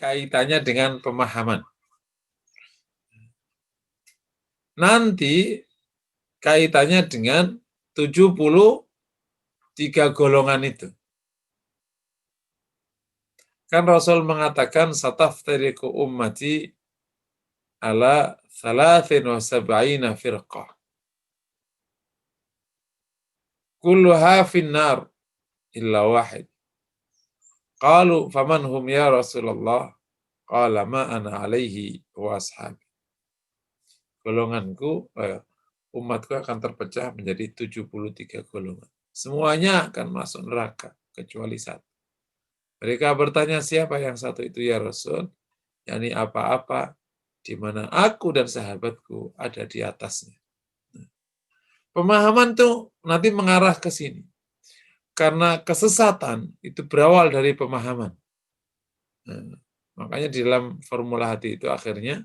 kaitannya dengan pemahaman. Nanti kaitannya dengan 73 golongan itu. Kan Rasul mengatakan sataftariqu ummati ala 73 firqah. Kulluha finnar illa wahid. Qalu faman hum ya Rasulullah? Qala ma ana alaihi wa ashabi. Golonganku, umatku akan terpecah menjadi 73 golongan. Semuanya akan masuk neraka kecuali satu. Mereka bertanya, siapa yang satu itu ya Rasul? Yani apa-apa di mana aku dan sahabatku ada di atasnya. Pemahaman tuh nanti mengarah ke sini. Karena kesesatan itu berawal dari pemahaman. Nah, makanya di dalam formula hati itu akhirnya,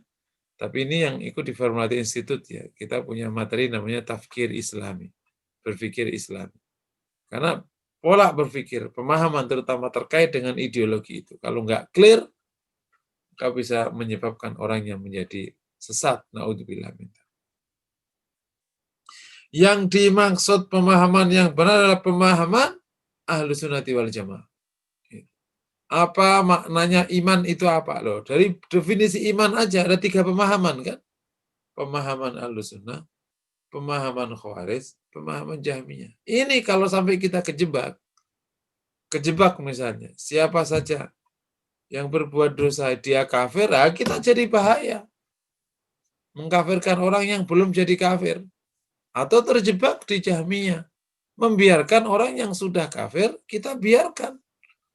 tapi ini yang ikut di formula hati institut ya, kita punya materi namanya tafkir islami, berpikir islami. Karena pola berpikir, pemahaman terutama terkait dengan ideologi itu, kalau nggak clear, maka bisa menyebabkan orang yang menjadi sesat. Naudzubillah min dzalik. Yang dimaksud pemahaman yang benar adalah pemahaman Ahlus Sunnati wal Jamaah. Apa maknanya iman itu apa? Loh, dari definisi iman aja ada 3 pemahaman kan? Pemahaman Ahlus Sunnah, pemahaman Khawarij, pemahaman Jahmiyah. Ini kalau sampai kita kejebak misalnya, siapa saja yang berbuat dosa dia kafir, kita jadi bahaya. Mengkafirkan orang yang belum jadi kafir. Atau terjebak di Jahmiyah. Membiarkan orang yang sudah kafir, kita biarkan.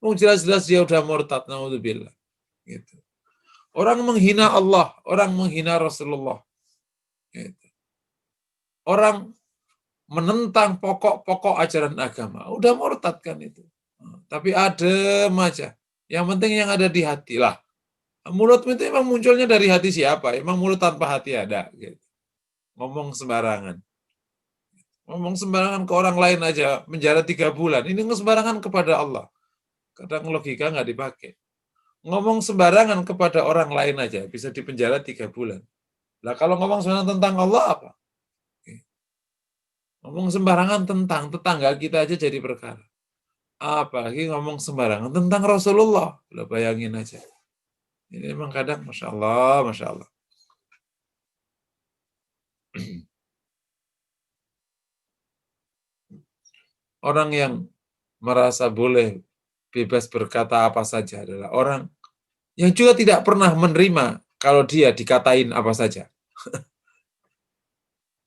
Jelas-jelas dia udah murtad, naudzubillah. Gitu. Orang menghina Allah, orang menghina Rasulullah. Gitu. Orang menentang pokok-pokok ajaran agama, udah murtad kan itu. Tapi adem aja. Yang penting yang ada di hati lah. Mulut itu emang munculnya dari hati siapa? Emang mulut tanpa hati ada. Gitu. Ngomong sembarangan. Ngomong sembarangan ke orang lain aja, penjara 3 bulan. Ini sembarangan kepada Allah. Kadang logika nggak dipakai. Ngomong sembarangan kepada orang lain aja, bisa dipenjara 3 bulan. Lah kalau ngomong sembarangan tentang Allah apa? Ngomong sembarangan tentang tetangga kita aja jadi perkara. Apalagi ngomong sembarangan tentang Rasulullah. Lah bayangin aja. Ini memang kadang Masya Allah, Masya Allah. Orang yang merasa boleh bebas berkata apa saja adalah orang yang juga tidak pernah menerima kalau dia dikatain apa saja.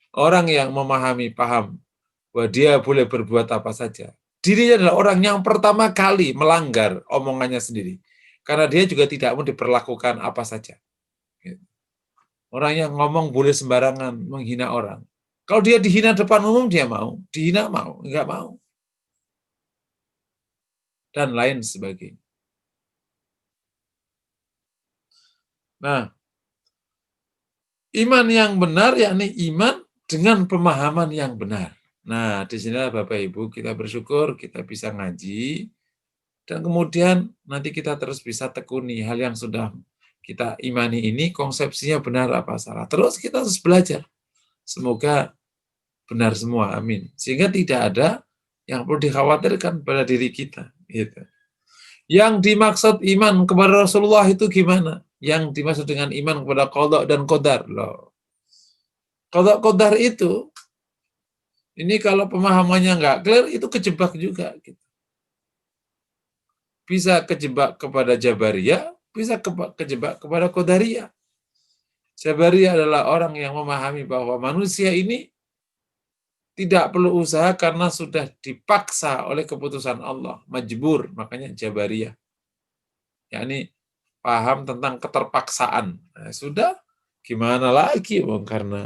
Orang yang memahami, paham bahwa dia boleh berbuat apa saja. Dirinya adalah orang yang pertama kali melanggar omongannya sendiri. Karena dia juga tidak mau diperlakukan apa saja. Orang yang ngomong boleh sembarangan, menghina orang. Kalau dia dihina depan umum, dia mau. Dihina mau, enggak mau. Dan lain sebagainya. Nah, iman yang benar, yakni iman dengan pemahaman yang benar. Nah, di sini Bapak Ibu kita bersyukur kita bisa ngaji dan kemudian nanti kita terus bisa tekuni hal yang sudah kita imani ini konsepsinya benar apa salah. Terus kita harus belajar. Semoga benar semua, amin. Sehingga tidak ada yang perlu dikhawatirkan pada diri kita. Gitu. Yang dimaksud iman kepada Rasulullah itu gimana? Yang dimaksud dengan iman kepada qadha dan qadar. Loh. Qadha qadar itu ini kalau pemahamannya nggak clear, itu kejebak juga. Gitu. Bisa kejebak kepada Jabariyah, bisa kejebak kepada Qadariyah. Jabariyah adalah orang yang memahami bahwa manusia ini tidak perlu usaha karena sudah dipaksa oleh keputusan Allah. Majbur, makanya Jabariyah. Yakni paham tentang keterpaksaan. Nah, sudah, gimana lagi? Karena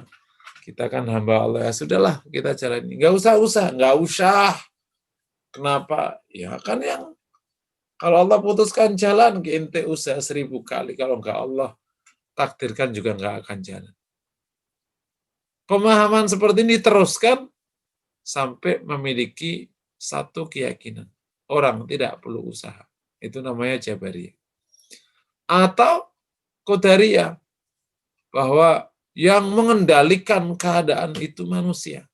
kita kan hamba Allah, ya sudahlah kita jalani. Nggak usah. Kenapa? Ya kan yang kalau Allah putuskan jalan, ente usaha 1000 kali. Kalau nggak Allah takdirkan juga nggak akan jalan. Pemahaman seperti ini teruskan sampai memiliki satu keyakinan. Orang tidak perlu usaha. Itu namanya Jabariyah. Atau Qadariyah, bahwa yang mengendalikan keadaan itu manusia.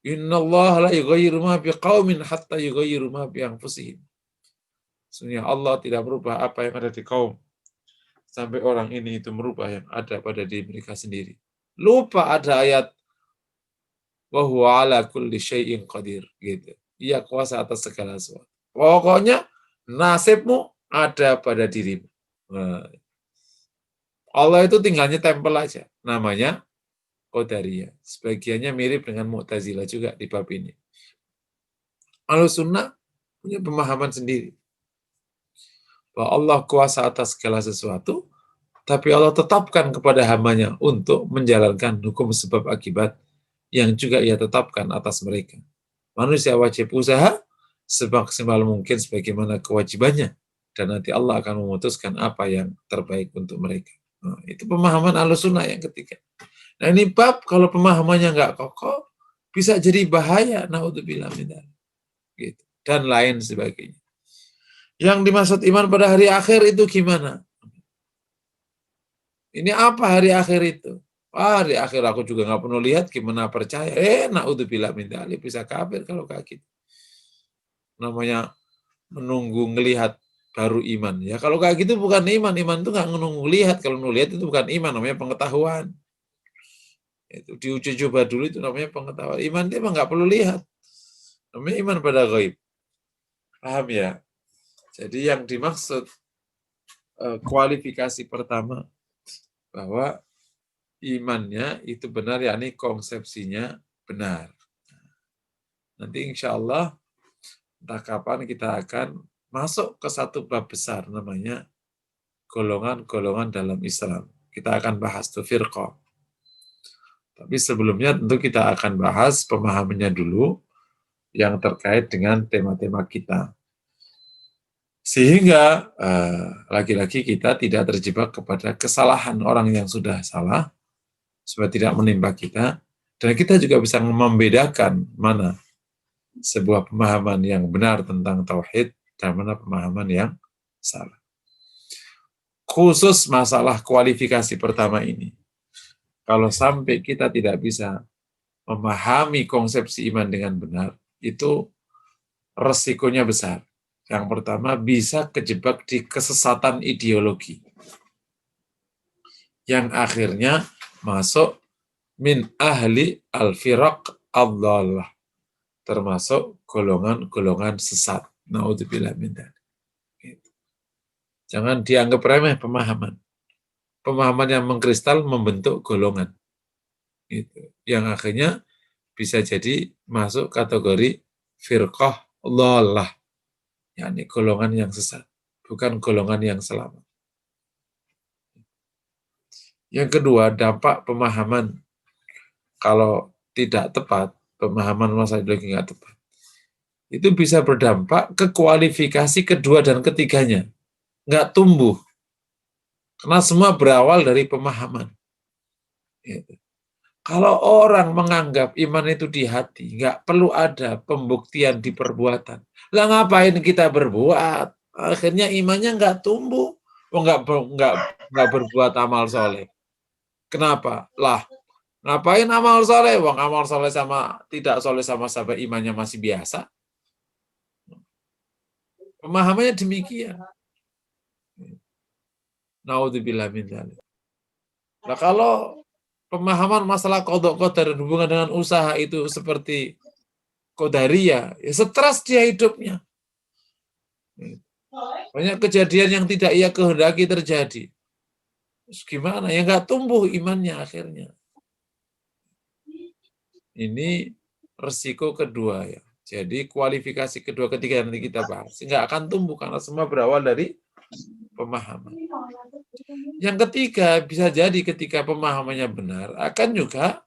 Innallaha la yughayyiru ma biqaumin hatta yughayyiru ma bi anfusihim. Sesungguhnya Allah tidak merubah apa yang ada di kaum sampai orang ini itu merubah yang ada pada diri mereka sendiri. Lupa ada ayat wa huwa ala kulli syai'in qadir gitu. Ia kuasa atas segala sesuatu. Pokoknya nasibmu ada pada dirimu. Nah, Allah itu tinggalnya tempel aja. Namanya Qadariyah. Sebagiannya mirip dengan Mu'tazilah juga di bab ini. Ahlussunnah punya pemahaman sendiri. Bahwa Allah kuasa atas segala sesuatu, tapi Allah tetapkan kepada hambanya untuk menjalankan hukum sebab akibat yang juga ia tetapkan atas mereka. Manusia wajib usaha semaksimal mungkin sebagaimana kewajibannya, dan nanti Allah akan memutuskan apa yang terbaik untuk mereka. Nah, itu pemahaman Ahlussunnah yang ketiga. Nah ini bab kalau pemahamannya nggak kokoh, bisa jadi bahaya, naudzubillah min dzalik, gitu. Dan lain sebagainya. Yang dimaksud iman pada hari akhir itu gimana? Ini apa hari akhir itu? Hari akhir aku juga nggak perlu lihat, gimana percaya? Naudzubillah min dzalik, bisa kafir kalau kayak gitu. Namanya menunggu ngelihat baru iman. Ya kalau kayak gitu bukan iman. Iman itu nggak menunggu lihat. Kalau lihat itu bukan iman, namanya pengetahuan. Itu diuji coba dulu, itu namanya pengetahuan. Iman itu emang nggak perlu lihat. Namanya iman pada gaib. Paham ya? Jadi yang dimaksud kualifikasi pertama bahwa imannya itu benar, yakni konsepsinya benar. Nanti insya Allah entah kapan kita akan masuk ke satu bab besar namanya golongan-golongan dalam Islam. Kita akan bahas tuh firqah. Tapi sebelumnya tentu kita akan bahas pemahamannya dulu yang terkait dengan tema-tema kita. Sehingga lagi-lagi kita tidak terjebak kepada kesalahan orang yang sudah salah, supaya tidak menimpa kita, dan kita juga bisa membedakan mana sebuah pemahaman yang benar tentang tauhid dan mana pemahaman yang salah. Khusus masalah kualifikasi pertama ini, kalau sampai kita tidak bisa memahami konsepsi iman dengan benar, itu resikonya besar. Yang pertama, bisa kejebak di kesesatan ideologi, yang akhirnya masuk min ahli al-firaq ad-dhallah, termasuk golongan-golongan sesat. Naudzubillah min dzalik. Jangan dianggap remeh pemahaman. Pemahaman yang mengkristal membentuk golongan. Gitu. Yang akhirnya bisa jadi masuk kategori firqah dhalah, yakni golongan yang sesat, bukan golongan yang selamat. Yang kedua, dampak pemahaman kalau tidak tepat, pemahaman masalah ideologi nggak tepat, itu bisa berdampak ke kualifikasi kedua dan ketiganya. Nggak tumbuh. Karena semua berawal dari pemahaman. Gitu. Kalau orang menganggap iman itu di hati, nggak perlu ada pembuktian di perbuatan. Lah ngapain kita berbuat? Akhirnya imannya nggak tumbuh. Nggak berbuat amal soleh. Kenapa? Lah, ngapain amal soleh? Wong amal soleh sama tidak soleh sama-sama imannya masih biasa. Pemahamannya demikian. Naudzubillah min dzalik. Nah kalau pemahaman masalah qadha qadar hubungan dengan usaha itu seperti Qadariyah, ya stres dia hidupnya. Banyak kejadian yang tidak ia kehendaki terjadi. Terus gimana? Ya nggak tumbuh imannya akhirnya. Ini resiko kedua ya. Jadi kualifikasi kedua ketiga yang nanti kita bahas nggak akan tumbuh karena semua berawal dari pemahaman. Yang ketiga, bisa jadi ketika pemahamannya benar akan juga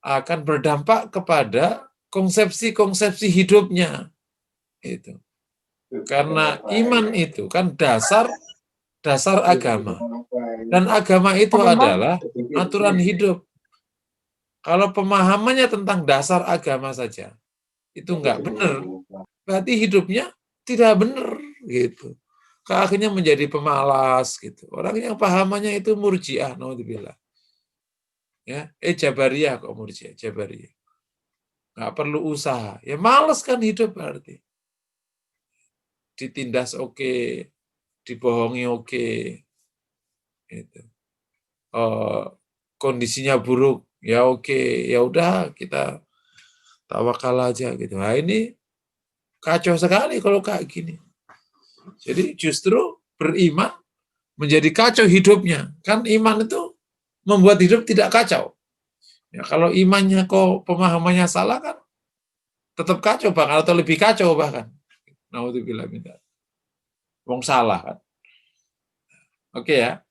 akan berdampak kepada konsepsi-konsepsi hidupnya. Itu. Karena iman itu kan dasar agama. Dan agama itu adalah aturan hidup. Kalau pemahamannya tentang dasar agama saja itu nggak benar, berarti hidupnya tidak benar gitu. akhirnya menjadi pemalas gitu. Orang yang pahamannya itu murjiah, naudzubillah. Ya, Jabariyah kok murjiah, Jabariyah. Nggak perlu usaha. Ya males kan hidup berarti. Ditindas oke, dibohongi oke. Gitu. Kondisinya buruk, ya oke, ya udah kita tawakal aja gitu. Nah ini kacau sekali kalau kayak gini. Jadi justru beriman menjadi kacau hidupnya. Kan iman itu membuat hidup tidak kacau. Ya, kalau imannya kok pemahamannya salah kan tetap kacau bahkan atau lebih kacau bahkan. Naudzubillah min dzalik. Wong salah kan. Oke ya.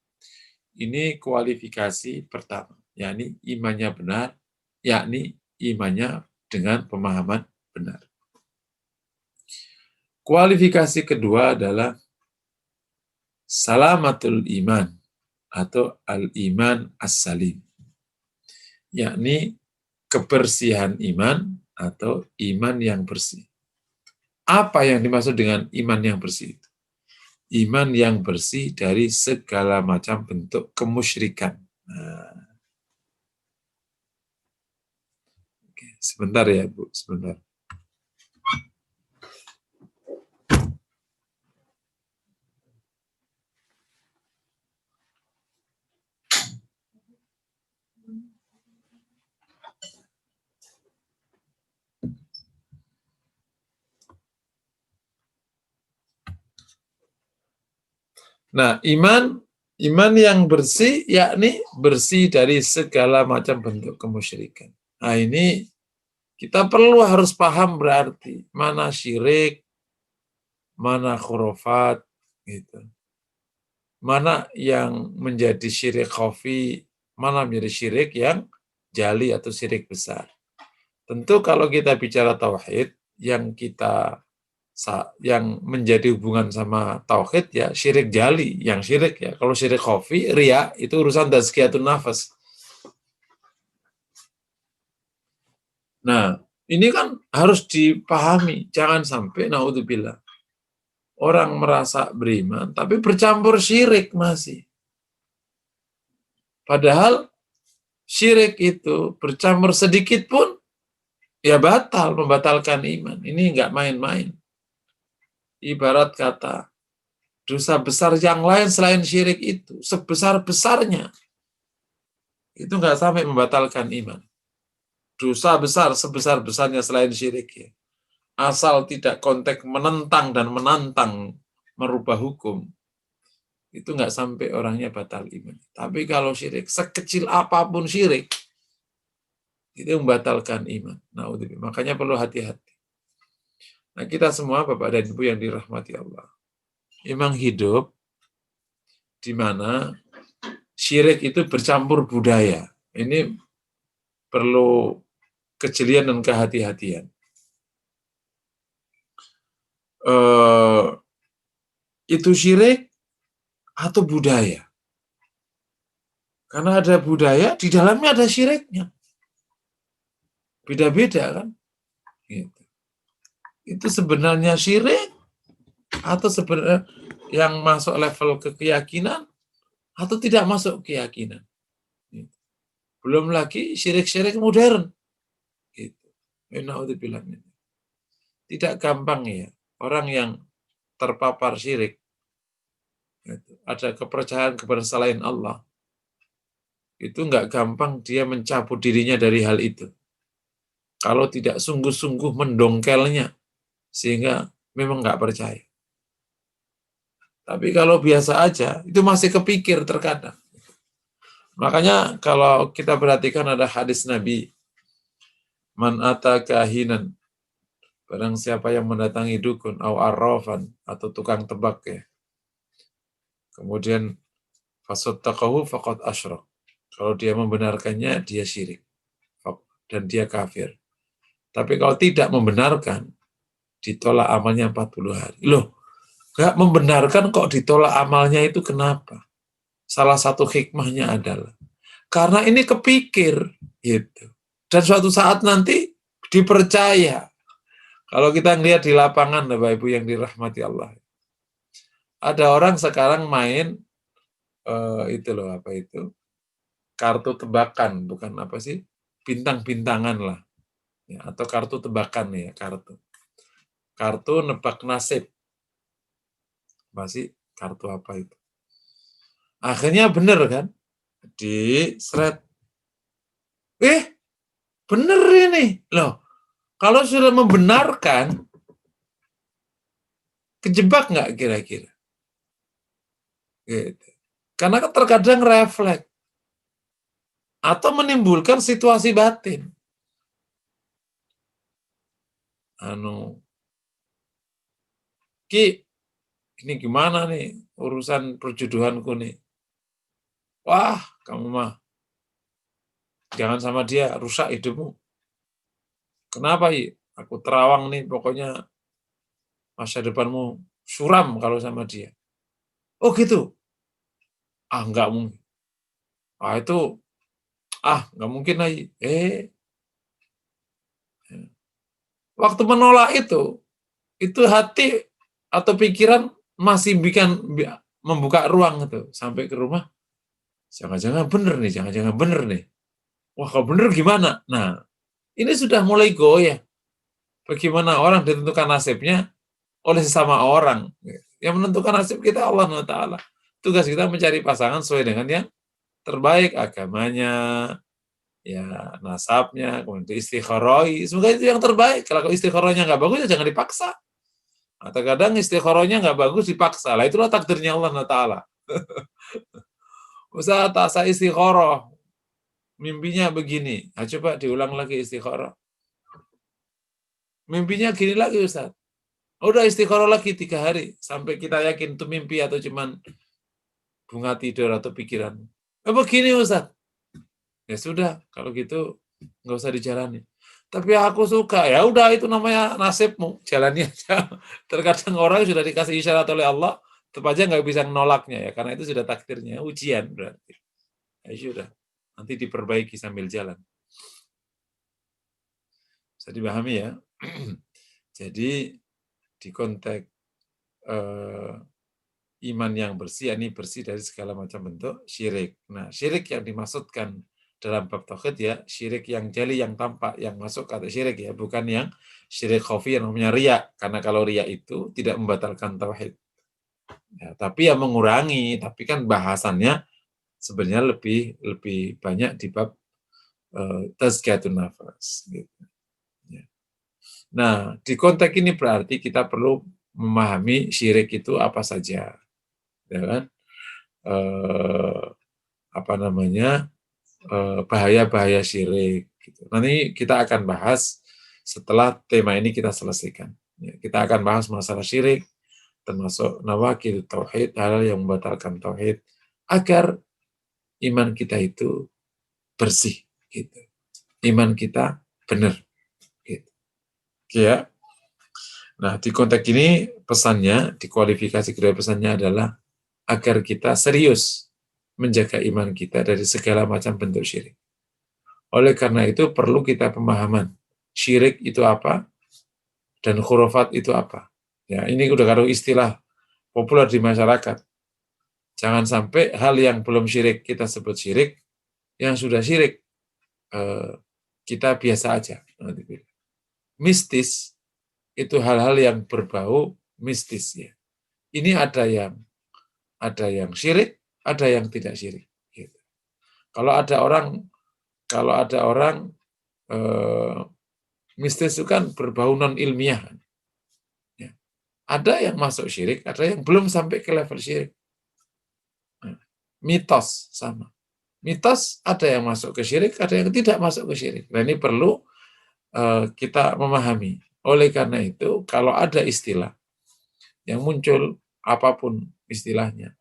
Ini kualifikasi pertama, yakni imannya benar, yakni imannya dengan pemahaman benar. Kualifikasi kedua adalah salamatul iman atau al-iman as-salim, yakni kebersihan iman atau iman yang bersih. Apa yang dimaksud dengan iman yang bersih itu? Iman yang bersih dari segala macam bentuk kemusyrikan. Nah, sebentar ya Bu, sebentar. Nah, iman yang bersih yakni bersih dari segala macam bentuk kemusyrikan. Nah, ini kita perlu harus paham berarti mana syirik, mana khurafat gitu. Mana yang menjadi syirik khafi, mana menjadi syirik yang jali atau syirik besar. Tentu kalau kita bicara tauhid yang menjadi hubungan sama tauhid ya syirik jali, yang syirik ya. Kalau syirik khafi, riya itu urusan tazkiyatun nafas. Nah, ini kan harus dipahami, jangan sampai naudzubillah orang merasa beriman tapi bercampur syirik masih. Padahal syirik itu bercampur sedikit pun ya batal, membatalkan iman. Ini enggak main-main. Ibarat kata dosa besar yang lain selain syirik itu sebesar-besarnya itu nggak sampai membatalkan iman. Dosa besar sebesar-besarnya selain syirik ya. Asal tidak konteks menentang dan menantang merubah hukum, itu nggak sampai orangnya batal iman. Tapi kalau syirik, sekecil apapun syirik, itu membatalkan iman. Nah, makanya perlu hati-hati. Nah, kita semua Bapak dan Ibu yang dirahmati Allah, memang hidup di mana syirik itu bercampur budaya. Ini perlu kejelian dan kehati-hatian. Itu syirik atau budaya. Karena ada budaya, di dalamnya ada syiriknya. Beda-beda kan? Gitu. Itu sebenarnya syirik atau sebenarnya yang masuk level keyakinan atau tidak masuk keyakinan. Gitu. Belum lagi syirik-syirik modern. Gitu. Tidak gampang ya. Orang yang terpapar syirik, gitu. Ada kepercayaan kepada selain Allah, itu nggak gampang dia mencabut dirinya dari hal itu. Kalau tidak sungguh-sungguh mendongkelnya, sehingga memang nggak percaya. Tapi kalau biasa aja, itu masih kepikir terkadang. Makanya kalau kita perhatikan ada hadis Nabi, man ata kahinan, barang siapa yang mendatangi dukun, au arrafan, atau tukang tebak ya. Kemudian fasaddaqahu faqad asyrak. Kalau dia membenarkannya, dia syirik. Dan dia kafir. Tapi kalau tidak membenarkan, ditolak amalnya 40 hari. Loh, gak membenarkan kok ditolak amalnya itu kenapa? Salah satu hikmahnya adalah karena ini kepikir gitu. Dan suatu saat nanti dipercaya. Kalau kita ngelihat di lapangan Bapak Ibu yang dirahmati Allah. Ada orang sekarang main itu loh, apa itu? Kartu tebakan, bukan apa sih? Bintang-bintangan lah. Ya, atau kartu tebakan ya, kartu. Kartu nebak nasib. Masih kartu apa itu? Akhirnya bener kan? Di thread. Bener ini. Loh, kalau sudah membenarkan, kejebak nggak kira-kira? Gitu. Karena kan terkadang refleks atau menimbulkan situasi batin. Ki, ini gimana nih urusan perjodohanku nih? Wah, kamu mah jangan sama dia, rusak hidupmu. Kenapa, Yi? Aku terawang nih, pokoknya masa depanmu suram kalau sama dia. Oh gitu? Ah, nggak mungkin. Ah, itu, nggak mungkin lagi. Waktu menolak itu hati atau pikiran masih membuka ruang itu. Sampai ke rumah, jangan-jangan bener nih, jangan-jangan bener nih. Wah, kalau bener gimana? Nah, ini sudah mulai goyah. Bagaimana orang ditentukan nasibnya oleh sesama orang. Yang menentukan nasib kita Allah SWT. Tugas kita mencari pasangan sesuai dengan yang terbaik, agamanya, ya nasabnya, kemudian istikharoi. Semoga itu yang terbaik. Kalau istikharanya nggak bagus, ya jangan dipaksa. Atau kadang istikharanya nggak bagus, dipaksa. Lah itulah takdirnya Allah SWT. Usaha tak saya istikharah, mimpinya begini. Nah, coba diulang lagi istikharah. Mimpinya gini lagi Ustaz. Udah istikharah lagi 3 hari. Sampai kita yakin itu mimpi atau cuman bunga tidur atau pikiran. Begini Ustaz. Ya sudah, kalau gitu nggak usah dijalani. Tapi aku suka, ya udah itu namanya nasibmu, jalani aja. Terkadang orang sudah dikasih isyarat oleh Allah, tetap aja nggak bisa menolaknya ya, karena itu sudah takdirnya, ujian berarti. Ya sudah, nanti diperbaiki sambil jalan. Bisa dipahami ya. Jadi di konteks iman yang bersih, ini bersih dari segala macam bentuk syirik. Nah, syirik yang dimaksudkan dalam bab tauhid ya, syirik yang jeli, yang tampak, yang masuk kata syirik ya, bukan yang syirik khafi yang namanya riya. Karena kalau riya itu tidak membatalkan tauhid. Ya, tapi yang mengurangi, tapi kan bahasannya sebenarnya lebih banyak di bab tazkiyatun nafas. Gitu. Ya. Nah, di konteks ini berarti kita perlu memahami syirik itu apa saja. Ya kan? Bahaya-bahaya syirik. Gitu. Nanti kita akan bahas setelah tema ini kita selesaikan. Ya, kita akan bahas masalah syirik, termasuk nawakil tauhid, hal yang membatalkan tauhid, agar iman kita itu bersih. Gitu. Iman kita benar. Gitu. Ya. Nah, di konteks ini pesannya, di kualifikasi kedua pesannya adalah agar kita serius menjaga iman kita dari segala macam bentuk syirik. Oleh karena itu perlu kita pemahaman syirik itu apa dan khurafat itu apa. Ya, ini udah kalau istilah populer di masyarakat. Jangan sampai hal yang belum syirik kita sebut syirik, yang sudah syirik kita biasa aja. Mistis itu hal-hal yang berbau mistis ya. Ini ada yang syirik, ada yang tidak syirik. Gitu. Kalau ada orang mistis itu kan berbau non ilmiah. Ya. Ada yang masuk syirik, ada yang belum sampai ke level syirik. Nah, mitos sama. Mitos ada yang masuk ke syirik, ada yang tidak masuk ke syirik. Nah ini perlu kita memahami. Oleh karena itu, kalau ada istilah yang muncul, apapun istilahnya,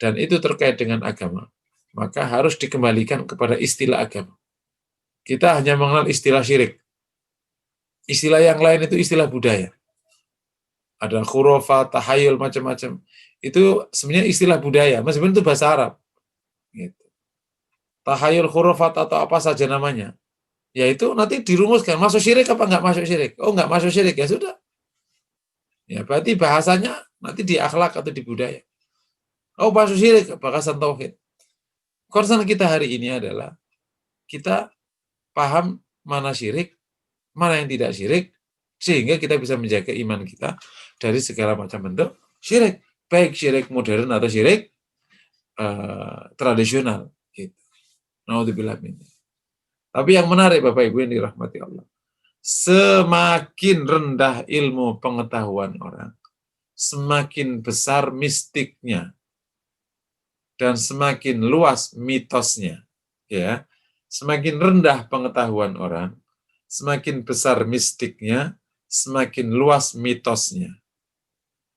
dan itu terkait dengan agama, maka harus dikembalikan kepada istilah agama. Kita hanya mengenal istilah syirik. Istilah yang lain itu istilah budaya. Ada khurafat, tahayul, macam-macam. Itu sebenarnya istilah budaya, meskipun itu bahasa Arab. Gitu. Tahayul, khurafat, atau apa saja namanya. Ya itu nanti dirumuskan, masuk syirik apa enggak masuk syirik? Oh enggak masuk syirik, ya sudah. Ya berarti bahasanya nanti di akhlak atau di budaya. Oh, bahasa syirik, bahasan tauhid. Concern kita hari ini adalah kita paham mana syirik, mana yang tidak syirik, sehingga kita bisa menjaga iman kita dari segala macam bentuk syirik, baik syirik modern atau syirik tradisional. Gitu. Naudzubillah min. Tapi yang menarik Bapak Ibu yang dirahmati Allah, semakin rendah ilmu pengetahuan orang, semakin besar mistiknya dan semakin luas mitosnya. Ya, semakin rendah pengetahuan orang, semakin besar mistiknya, semakin luas mitosnya.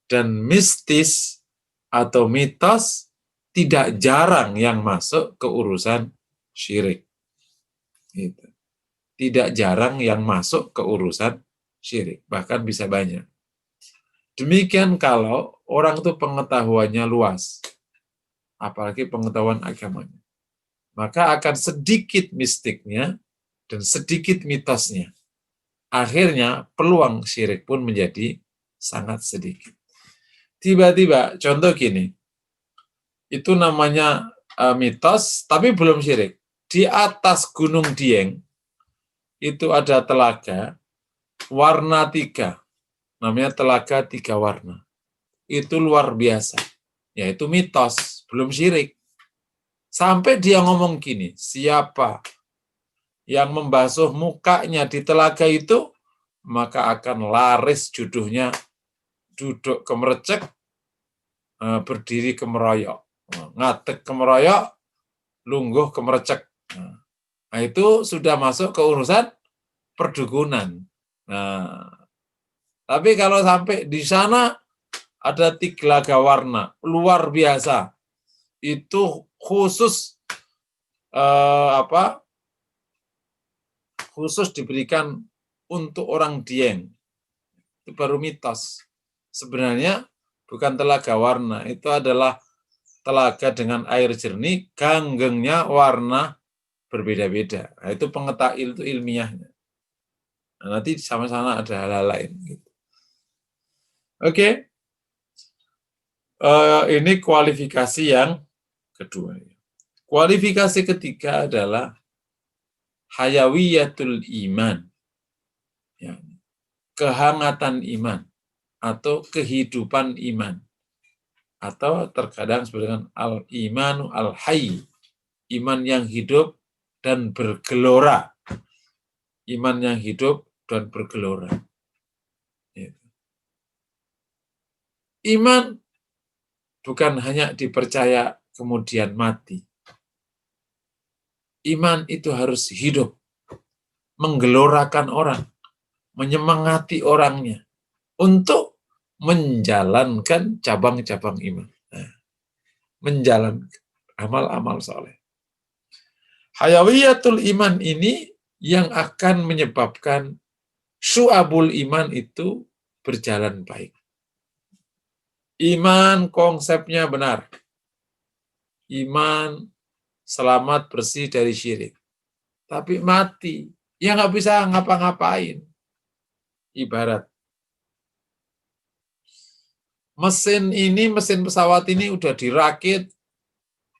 Dan mistis atau mitos tidak jarang yang masuk ke urusan syirik. Gitu. Tidak jarang yang masuk ke urusan syirik, bahkan bisa banyak. Demikian kalau orang itu pengetahuannya luas, apalagi pengetahuan agamanya, maka akan sedikit mistiknya dan sedikit mitosnya. Akhirnya peluang syirik pun menjadi sangat sedikit. Tiba-tiba, contoh gini, itu namanya mitos, tapi belum syirik. Di atas Gunung Dieng, itu ada telaga, warna 3. Namanya telaga 3 warna. Itu luar biasa. Yaitu mitos, belum syirik. Sampai dia ngomong gini, siapa yang membasuh mukanya di telaga itu, maka akan laris jodohnya, duduk kemerecek, berdiri kemeroyok. Ngadeg kemeroyok, lungguh kemerecek. Nah, itu sudah masuk ke urusan perdukunan. Nah, tapi kalau sampai di sana ada telaga warna, luar biasa. Itu khusus khusus diberikan untuk orang Dieng. Itu baru mitos. Sebenarnya bukan telaga warna, itu adalah telaga dengan air jernih, ganggengnya warna berbeda-beda. Nah, itu pengetahuan itu ilmiahnya. Nah, nanti sama-sama ada hal-hal lain. Gitu. Oke. Ini kualifikasi yang kedua. Kualifikasi ketiga adalah hayawiyatul iman. Ya. Kehangatan iman atau kehidupan iman. Atau terkadang disebut dengan al-imanu al-hayy. Iman yang hidup dan bergelora. Iman yang hidup dan bergelora. Iman bukan hanya dipercaya kemudian mati. Iman itu harus hidup, menggelorakan orang, menyemangati orangnya untuk menjalankan cabang-cabang iman. Nah, menjalankan amal-amal soleh. Hayawiyatul iman ini yang akan menyebabkan syu'abul iman itu berjalan baik. Iman konsepnya benar. Iman selamat bersih dari syirik. Tapi mati, ya nggak bisa ngapa-ngapain. Ibarat mesin pesawat ini udah dirakit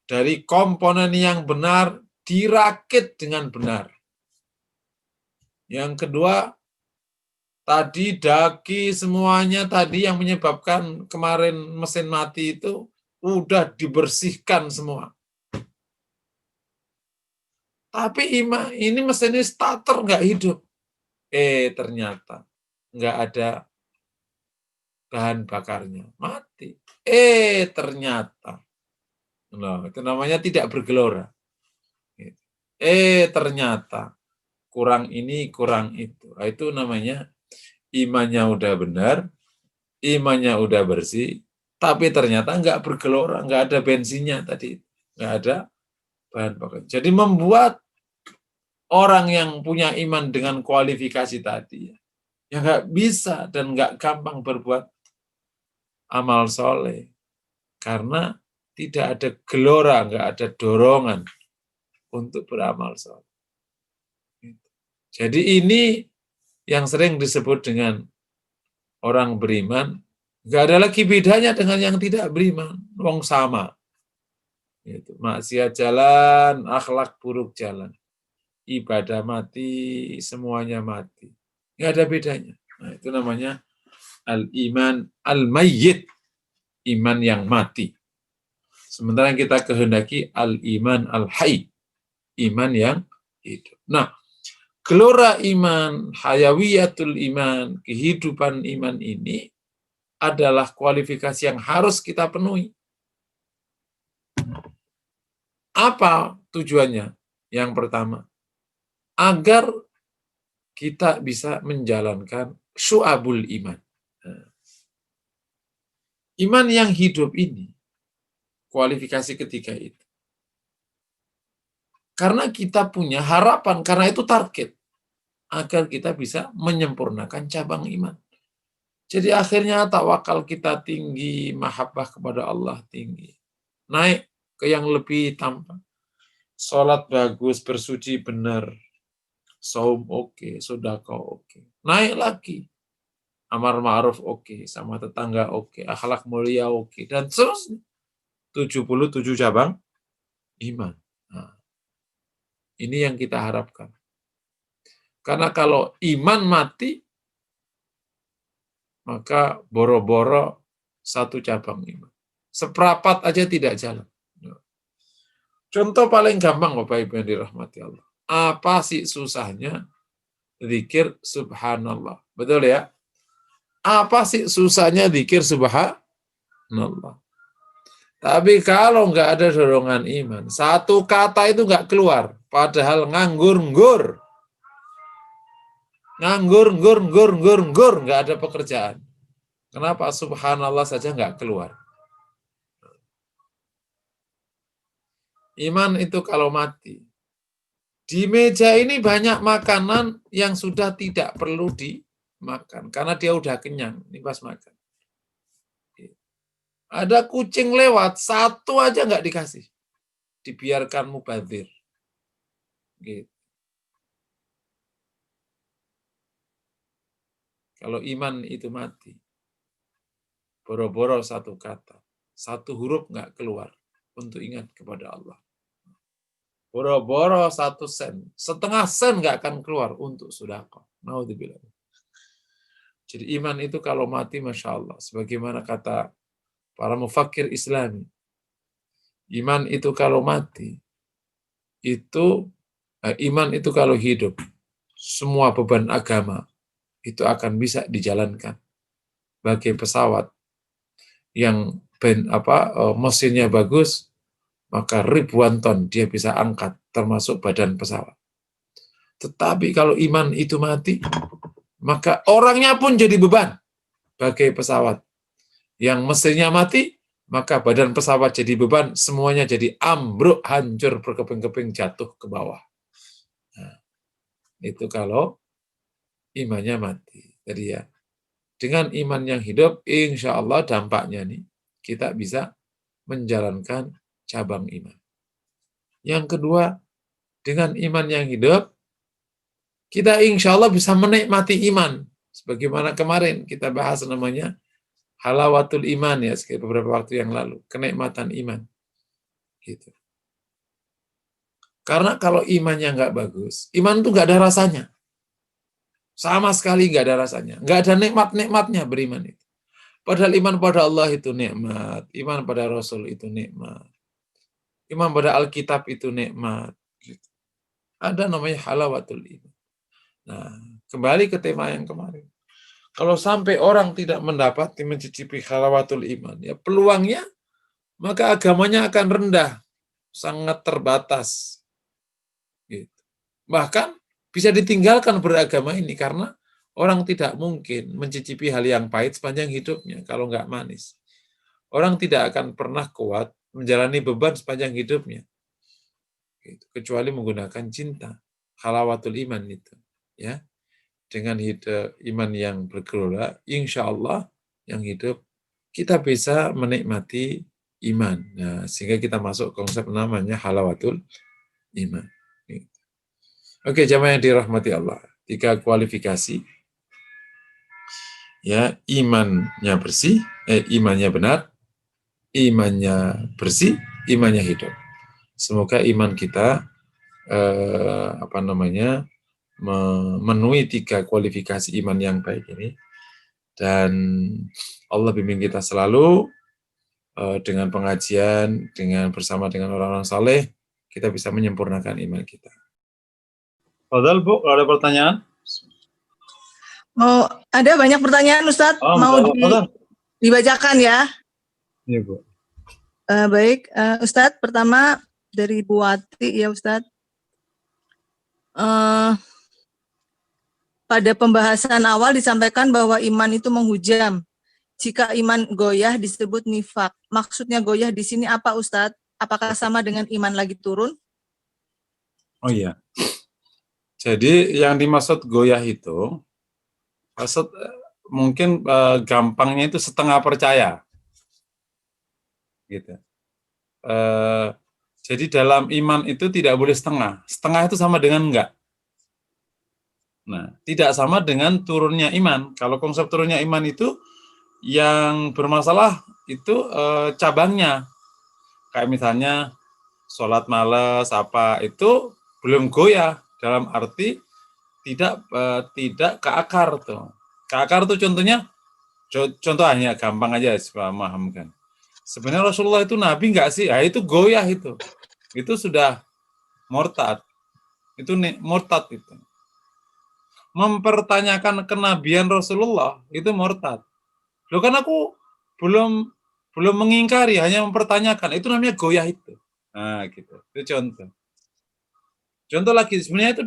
dari komponen yang benar, dirakit dengan benar. Yang kedua, tadi daki semuanya tadi yang menyebabkan kemarin mesin mati itu udah dibersihkan semua. Tapi ini mesin ini starter nggak hidup. Ternyata nggak ada bahan bakarnya, mati. Ternyata. Nah, itu namanya tidak bergelora. Ternyata kurang ini, kurang itu. Itu namanya imannya udah benar, imannya udah bersih, tapi ternyata nggak bergelora, nggak ada bensinnya tadi, nggak ada bahan bakar. Jadi membuat orang yang punya iman dengan kualifikasi tadi, ya nggak bisa dan nggak gampang berbuat amal soleh, karena tidak ada gelora, nggak ada dorongan untuk beramal soleh. Jadi ini yang sering disebut dengan orang beriman Nggak ada lagi bedanya dengan yang tidak beriman. Wong sama. Itu. Maksiat jalan, akhlak buruk jalan. Ibadah mati, semuanya mati. Nggak ada bedanya. Nah, itu namanya al-iman al-mayyit. Iman yang mati. Sementara yang kita kehendaki al-iman al-hayy. Iman yang hidup. Nah, gelora iman, hayawiyatul iman, kehidupan iman ini adalah kualifikasi yang harus kita penuhi. Apa tujuannya? Yang pertama, agar kita bisa menjalankan syu'abul iman. Iman yang hidup ini, kualifikasi ketiga itu. Karena kita punya harapan, karena itu target, agar kita bisa menyempurnakan cabang iman. Jadi akhirnya tawakal kita tinggi, mahabbah kepada Allah tinggi. Naik ke yang lebih tampan. Sholat bagus, bersuci benar. Saum oke, sedekah oke. Naik lagi. Amar ma'ruf oke, sama tetangga oke, akhlak mulia oke, dan seterusnya. 77 cabang iman. Nah, ini yang kita harapkan. Karena kalau iman mati, maka boro-boro satu cabang iman. Seperapat aja tidak jalan. Contoh paling gampang, Bapak Ibu yang dirahmati Allah. Apa sih susahnya zikir subhanallah? Betul ya? Apa sih susahnya zikir subhanallah? Tapi kalau nggak ada dorongan iman, satu kata itu nggak keluar. Padahal nganggur-nggur. Nganggur, nggak ada pekerjaan. Kenapa subhanallah saja nggak keluar? Iman itu kalau mati. Di meja ini banyak makanan yang sudah tidak perlu dimakan. Karena dia udah kenyang. Ini pas makan. Ada kucing lewat, satu aja nggak dikasih. Dibiarkan mubadzir. Gitu. Kalau iman itu mati, boro-boro satu kata, satu huruf nggak keluar untuk ingat kepada Allah. Boro-boro 1 sen, setengah sen nggak akan keluar untuk sedekah. Naudzubillah. Jadi iman itu kalau mati, Masya Allah, sebagaimana kata para mufakir Islami, iman itu kalau mati, iman itu kalau hidup, semua beban agama itu akan bisa dijalankan. Bagai pesawat yang mesinnya bagus, maka ribuan ton dia bisa angkat, termasuk badan pesawat. Tetapi kalau iman itu mati, maka orangnya pun jadi beban. Bagai pesawat yang mesinnya mati, maka badan pesawat jadi beban, semuanya jadi ambruk, hancur, berkeping-keping, jatuh ke bawah. Nah, itu kalau imannya mati. Jadi ya, dengan iman yang hidup, insya Allah dampaknya nih, kita bisa menjalankan cabang iman. Yang kedua, dengan iman yang hidup, kita insya Allah bisa menikmati iman. Sebagaimana kemarin kita bahas namanya halawatul iman ya, beberapa waktu yang lalu. Kenikmatan iman. Gitu. Karena kalau imannya nggak bagus, iman itu nggak ada rasanya. Sama sekali nggak ada rasanya. Nggak ada nikmat-nikmatnya beriman itu. Padahal iman pada Allah itu nikmat. Iman pada Rasul itu nikmat. Iman pada Alkitab itu nikmat. Gitu. Ada namanya halawatul iman. Nah, kembali ke tema yang kemarin. Kalau sampai orang tidak mendapati mencicipi halawatul iman, ya peluangnya, maka agamanya akan rendah, sangat terbatas. Gitu. Bahkan bisa ditinggalkan beragama ini karena orang tidak mungkin mencicipi hal yang pahit sepanjang hidupnya kalau nggak manis. Orang tidak akan pernah kuat menjalani beban sepanjang hidupnya. Gitu. Kecuali menggunakan cinta, halawatul iman itu. Ya. Dengan hidup iman yang bergelora, insya Allah yang hidup, kita bisa menikmati iman. Nah, sehingga kita masuk konsep namanya halawatul iman. Oke, jamaah yang dirahmati Allah. 3 kualifikasi ya imannya bersih, imannya benar, imannya bersih, imannya hidup. Semoga iman kita memenuhi 3 kualifikasi iman yang baik ini, dan Allah bimbing kita selalu dengan pengajian, dengan bersama dengan orang-orang saleh, kita bisa menyempurnakan iman kita. Fadhal Bu, kalau ada pertanyaan? Oh, ada banyak pertanyaan Ustadz, mau dibacakan ya? Iya Bu. Baik, Ustadz, pertama dari Bu Wati ya Ustadz. Pada pembahasan awal disampaikan bahwa iman itu menghujam. Jika iman goyah disebut nifak. Maksudnya goyah di sini apa Ustadz? Apakah sama dengan iman lagi turun? Oh iya. Jadi yang dimaksud goyah itu, mungkin gampangnya itu setengah percaya. Gitu. Jadi dalam iman itu tidak boleh setengah. Setengah itu sama dengan enggak. Nah, tidak sama dengan turunnya iman. Kalau konsep turunnya iman itu yang bermasalah itu cabangnya. Kayak misalnya sholat malas apa itu belum goyah, dalam arti tidak ke akar tuh. Ke akar tuh contoh hanya gampang aja supaya memahamkan. Sebenarnya Rasulullah itu nabi enggak sih? Ah, itu goyah itu. Itu sudah murtad. Itu murtad itu. Mempertanyakan kenabian Rasulullah itu murtad. Loh kan aku belum mengingkari, hanya mempertanyakan. Itu namanya goyah itu. Nah, gitu. Itu contoh. Contoh lagi, sebenarnya itu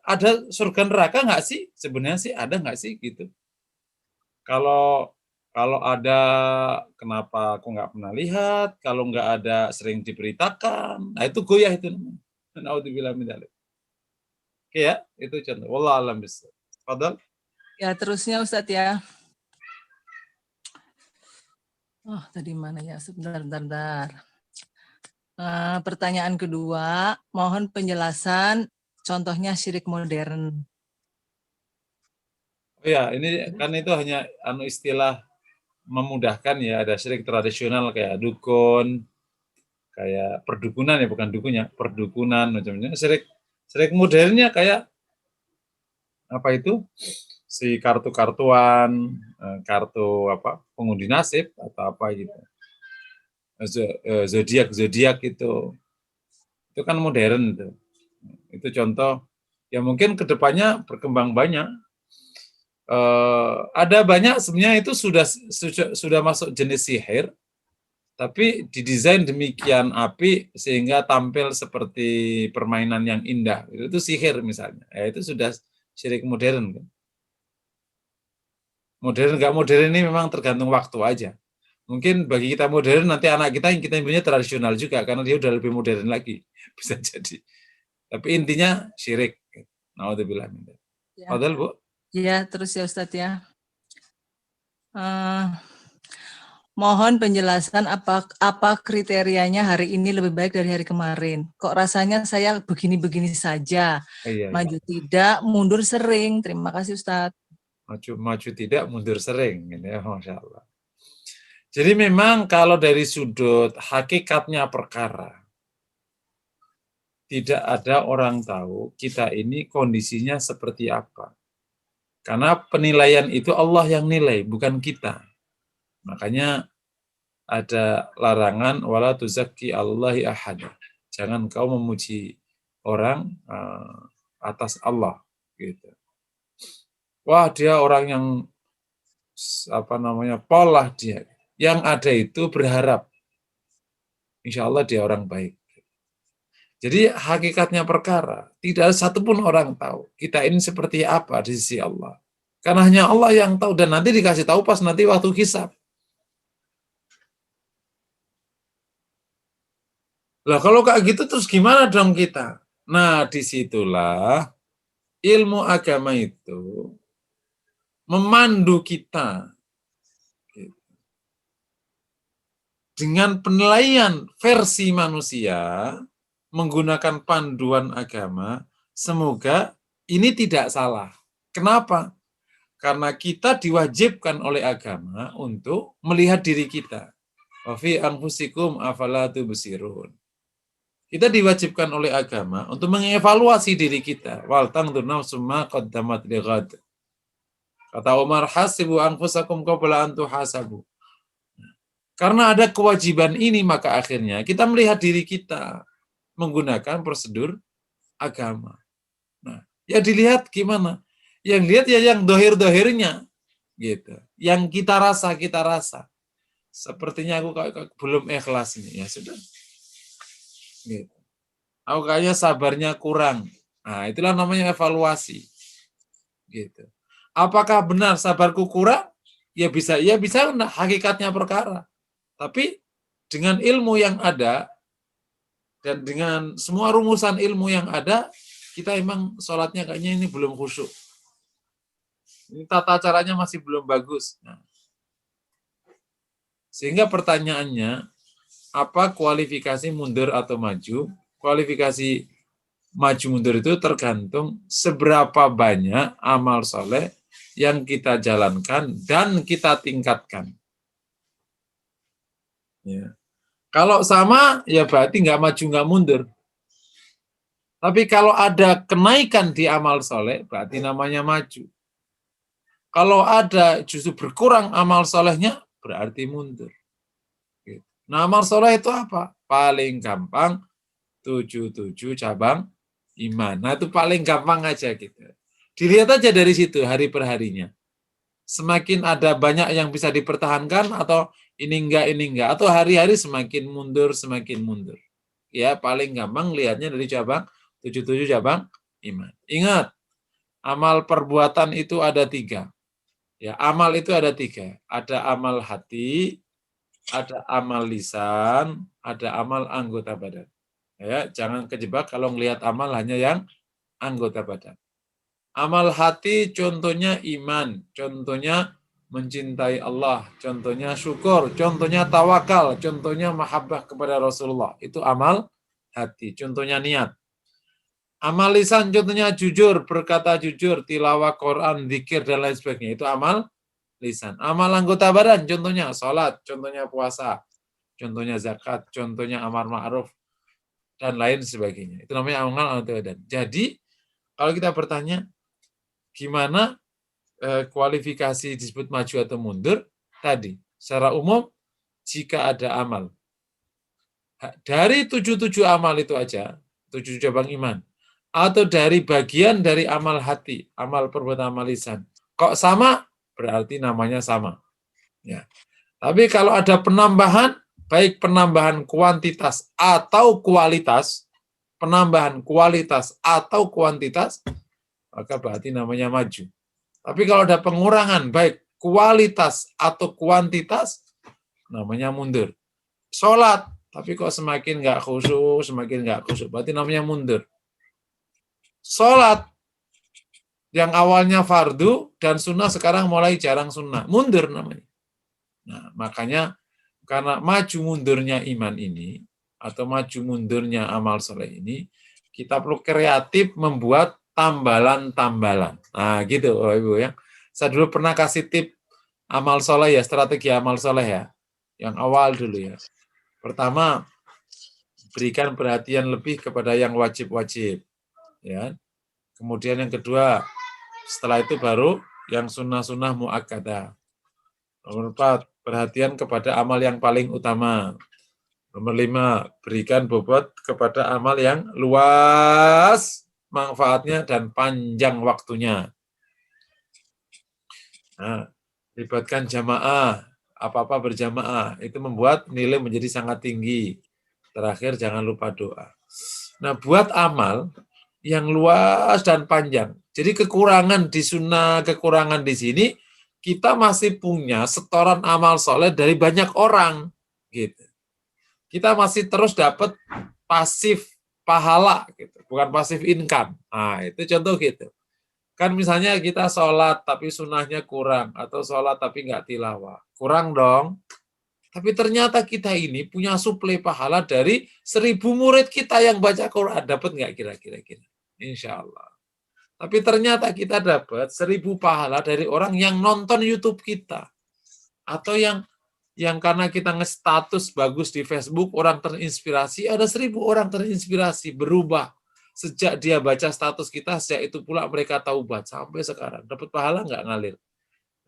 ada surga neraka nggak sih? Sebenarnya sih ada nggak sih gitu. Kalau ada, kenapa aku nggak pernah lihat? Kalau nggak ada, sering diberitakan. Nah, itu goyah itu namanya. Naudzubillah min dzalik. Oke ya, itu contoh. Wallahu a'lam bishawab. Fadhal. Ya, terusnya Ustadz ya. Oh, tadi mana ya? Sebentar. Pertanyaan kedua, mohon penjelasan contohnya syirik modern. Oh ya, ini kan itu hanya istilah memudahkan ya, ada syirik tradisional kayak dukun, kayak perdukunan ya, bukan dukunnya, perdukunan macam-macam. Syirik modernnya kayak apa itu? Si kartu-kartuan, kartu apa? Pengundi nasib atau apa gitu. Zodiak itu kan modern tuh. Itu contoh ya, mungkin kedepannya berkembang banyak. Ada banyak sebenarnya itu sudah masuk jenis sihir, tapi didesain demikian apik sehingga tampil seperti permainan yang indah. Itu sihir misalnya. Ya, itu sudah syirik modern kan. Modern nggak modern ini memang tergantung waktu aja. Mungkin bagi kita modern, nanti anak kita yang kita punya tradisional juga karena dia udah lebih modern lagi. Bisa jadi. Tapi intinya syirik. Naudzubillah min dzalik. Fadhal, Bu. Ya, terus ya Ustadz ya. Mohon penjelasan apa kriterianya hari ini lebih baik dari hari kemarin. Kok rasanya saya begini-begini saja. Maju tidak, mundur sering. Terima kasih Ustadz. Maju tidak, mundur sering. Ya, Masya Allah. Jadi memang kalau dari sudut hakikatnya perkara, tidak ada orang tahu kita ini kondisinya seperti apa. Karena penilaian itu Allah yang nilai, bukan kita. Makanya ada larangan wala tuzakki Allahi ahada. Jangan kau memuji orang atas Allah gitu. Wah, dia orang yang polah dia. Yang ada itu berharap insya Allah dia orang baik. Jadi hakikatnya perkara, tidak ada satupun orang tahu kita ini seperti apa di sisi Allah. Karena hanya Allah yang tahu, dan nanti dikasih tahu pas nanti waktu hisab. Lah kalau kayak gitu terus gimana dong kita? Nah, disitulah ilmu agama itu memandu kita dengan penilaian versi manusia menggunakan panduan agama. Semoga ini tidak salah. Kenapa? Karena kita diwajibkan oleh agama untuk melihat diri kita. Wa fi anfusikum afala tubsirun. Kita diwajibkan oleh agama untuk mengevaluasi diri kita. Wal tanzur nafsum ma qaddamat lighad. Kata Umar, hasibu anfusakum qabla an tuhasabu. Karena ada kewajiban ini, maka akhirnya kita melihat diri kita menggunakan prosedur agama. Nah, ya dilihat gimana? Yang lihat ya yang dohir-dohirnya, gitu. Yang kita rasa. Sepertinya aku belum ikhlas ini, ya sudah. Gitu. Aku kayaknya sabarnya kurang. Nah, itulah namanya evaluasi. Gitu. Apakah benar sabarku kurang? Ya bisa, nah, hakikatnya perkara. Tapi dengan ilmu yang ada dan dengan semua rumusan ilmu yang ada, kita emang sholatnya kayaknya ini belum khusyuk. Ini tata caranya masih belum bagus. Nah, sehingga pertanyaannya, apa kualifikasi mundur atau maju? Kualifikasi maju mundur itu tergantung seberapa banyak amal soleh yang kita jalankan dan kita tingkatkan. Ya. Kalau sama, ya berarti nggak maju, nggak mundur. Tapi kalau ada kenaikan di amal soleh, berarti namanya maju. Kalau ada justru berkurang amal solehnya, berarti mundur. Nah, amal soleh itu apa? Paling gampang 77 cabang iman. Nah, itu paling gampang aja gitu. Dilihat aja dari situ hari per harinya. Semakin ada banyak yang bisa dipertahankan atau ini enggak, atau hari-hari semakin mundur. Ya, paling gampang lihatnya dari cabang 77 cabang iman. Ingat, amal perbuatan itu ada 3. Ya, amal itu ada 3. Ada amal hati, ada amal lisan, ada amal anggota badan. Ya, jangan kejebak kalau melihat amal hanya yang anggota badan. Amal hati contohnya iman, contohnya mencintai Allah, contohnya syukur, contohnya tawakal, contohnya mahabbah kepada Rasulullah. Itu amal hati, contohnya niat. Amal lisan contohnya jujur, berkata jujur, tilawah Quran, zikir, dan lain sebagainya. Itu amal lisan. Amal anggota badan contohnya sholat, contohnya puasa, contohnya zakat, contohnya amar ma'ruf, dan lain sebagainya. Itu namanya amal anggota badan. Jadi, kalau kita bertanya, gimana kualifikasi disebut maju atau mundur? Tadi, secara umum, jika ada amal. Dari 77 amal itu aja, 7 cabang iman, atau dari bagian dari amal hati, amal perbuatan, amal lisan. Kok sama? Berarti namanya sama. Ya. Tapi kalau ada penambahan, baik penambahan kuantitas atau kualitas, maka berarti namanya maju. Tapi kalau ada pengurangan, baik kualitas atau kuantitas, namanya mundur. Sholat, tapi kok semakin nggak khusyuk, berarti namanya mundur. Sholat, yang awalnya fardu dan sunnah sekarang mulai jarang sunnah, mundur namanya. Nah, makanya karena maju mundurnya iman ini, atau maju mundurnya amal soleh ini, kita perlu kreatif membuat tambalan-tambalan. Nah, gitu, oh, Ibu ya. Saya dulu pernah kasih tip amal soleh ya, strategi amal soleh ya. Yang awal dulu ya. Pertama, berikan perhatian lebih kepada yang wajib-wajib. Ya. Kemudian yang kedua, setelah itu baru yang sunnah-sunnah mu'akkadah. Nomor 4, perhatian kepada amal yang paling utama. Nomor 5, berikan bobot kepada amal yang luas manfaatnya dan panjang waktunya. Nah, libatkan jamaah, apa-apa berjamaah, itu membuat nilai menjadi sangat tinggi. Terakhir, jangan lupa doa. Nah, buat amal yang luas dan panjang. Jadi kekurangan di sunnah, kekurangan di sini, kita masih punya setoran amal soleh dari banyak orang. Gitu. Kita masih terus dapat pasif pahala, gitu. Bukan pasif income. Nah, itu contoh gitu. Kan misalnya kita sholat tapi sunnahnya kurang, atau sholat tapi nggak tilawah. Kurang dong. Tapi ternyata kita ini punya suplai pahala dari 1000 murid kita yang baca Quran. Dapat nggak kira-kira? Insya Allah. Tapi ternyata kita dapat 1000 pahala dari orang yang nonton YouTube kita. Atau yang karena kita nge-status bagus di Facebook, orang terinspirasi, ada 1000 orang terinspirasi, berubah. Sejak dia baca status kita, sejak itu pula mereka taubat. Sampai sekarang. Dapat pahala nggak ngalir?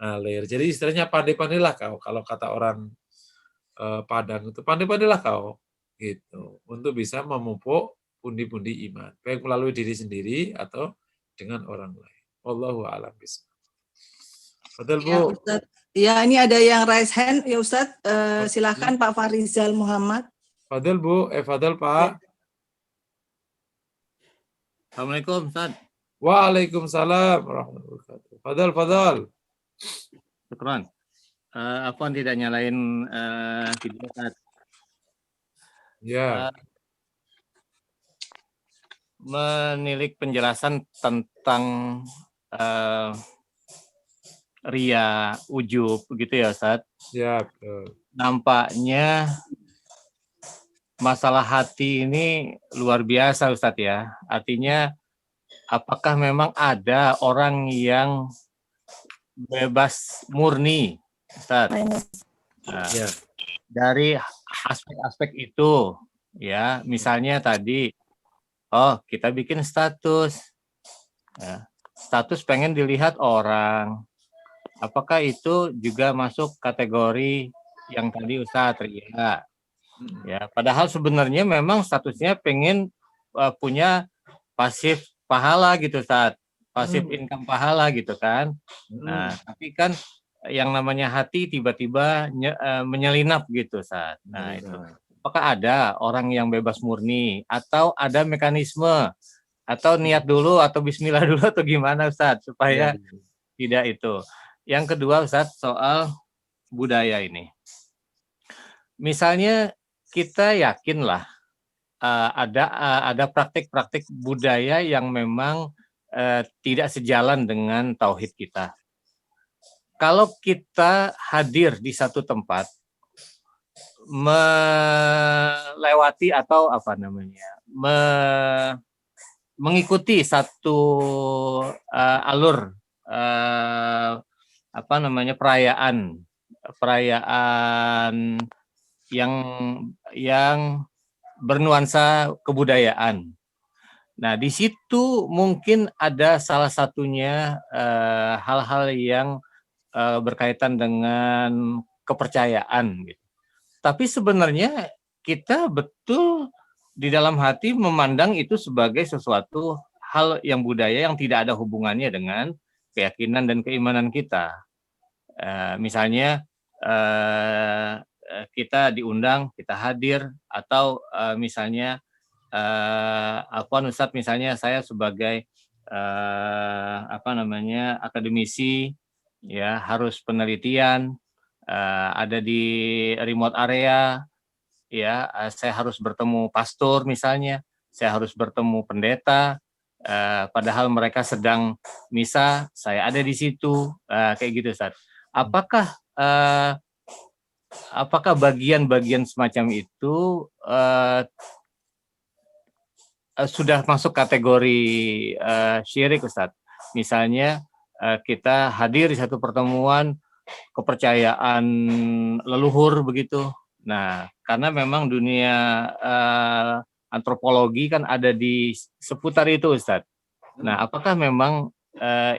Ngalir. Jadi istilahnya pandai-pandailah kau. Kalau kata orang Padang itu, pandai-pandailah kau. Gitu. Untuk bisa memupuk pundi-pundi iman. Baik melalui diri sendiri atau dengan orang lain. Wallahu a'lam bishawab. Betul, Bu. Ya, Ustaz. Ya, ini ada yang raise hand ya Ustaz. Silakan Pak Farizal Muhammad. Fadil, Bu. Fadil, Pak. Assalamualaikum, Ustaz. Waalaikumsalam warahmatullahi wabarakatuh. Fadil. Syukran. Apa tidak nyalain video, Ustaz? Ya. Menilik penjelasan tentang ria, ujub, begitu ya, Ustaz? Ya, betul. Nampaknya masalah hati ini luar biasa, Ustaz ya. Artinya, apakah memang ada orang yang bebas murni, Ustaz? Nah, Ya. dari aspek-aspek itu, ya, misalnya tadi, kita bikin status, ya, status pengen dilihat orang. Apakah itu juga masuk kategori yang tadi Ustaz ria? Ya, padahal sebenarnya memang statusnya pengen punya pasif pahala gitu, Ustaz. Pasif income pahala gitu kan. Nah, tapi kan yang namanya hati tiba-tiba menyelinap gitu, Ustaz. Nah, itu. Apakah ada orang yang bebas murni atau ada mekanisme atau niat dulu atau bismillah dulu atau gimana, Ustaz, supaya tidak itu. Yang kedua, Ustaz, soal budaya ini. Misalnya kita yakinlah ada praktik-praktik budaya yang memang tidak sejalan dengan tauhid kita. Kalau kita hadir di satu tempat, melewati atau mengikuti satu alur perayaan yang bernuansa kebudayaan. Nah, di situ mungkin ada salah satunya hal-hal yang berkaitan dengan kepercayaan gitu. Tapi sebenarnya kita betul di dalam hati memandang itu sebagai sesuatu hal yang budaya yang tidak ada hubungannya dengan keyakinan dan keimanan kita. Misalnya kita diundang, kita hadir, atau misalnya Ustadz, misalnya saya sebagai akademisi, ya harus penelitian, ada di remote area, ya saya harus bertemu pastor misalnya, saya harus bertemu pendeta, padahal mereka sedang misa, saya ada di situ, kayak gitu, Ustaz. Apakah bagian-bagian semacam itu sudah masuk kategori syirik, Ustaz? Misalnya kita hadir di satu pertemuan kepercayaan leluhur begitu. Nah, karena memang dunia antropologi kan ada di seputar itu, Ustaz. Nah, apakah memang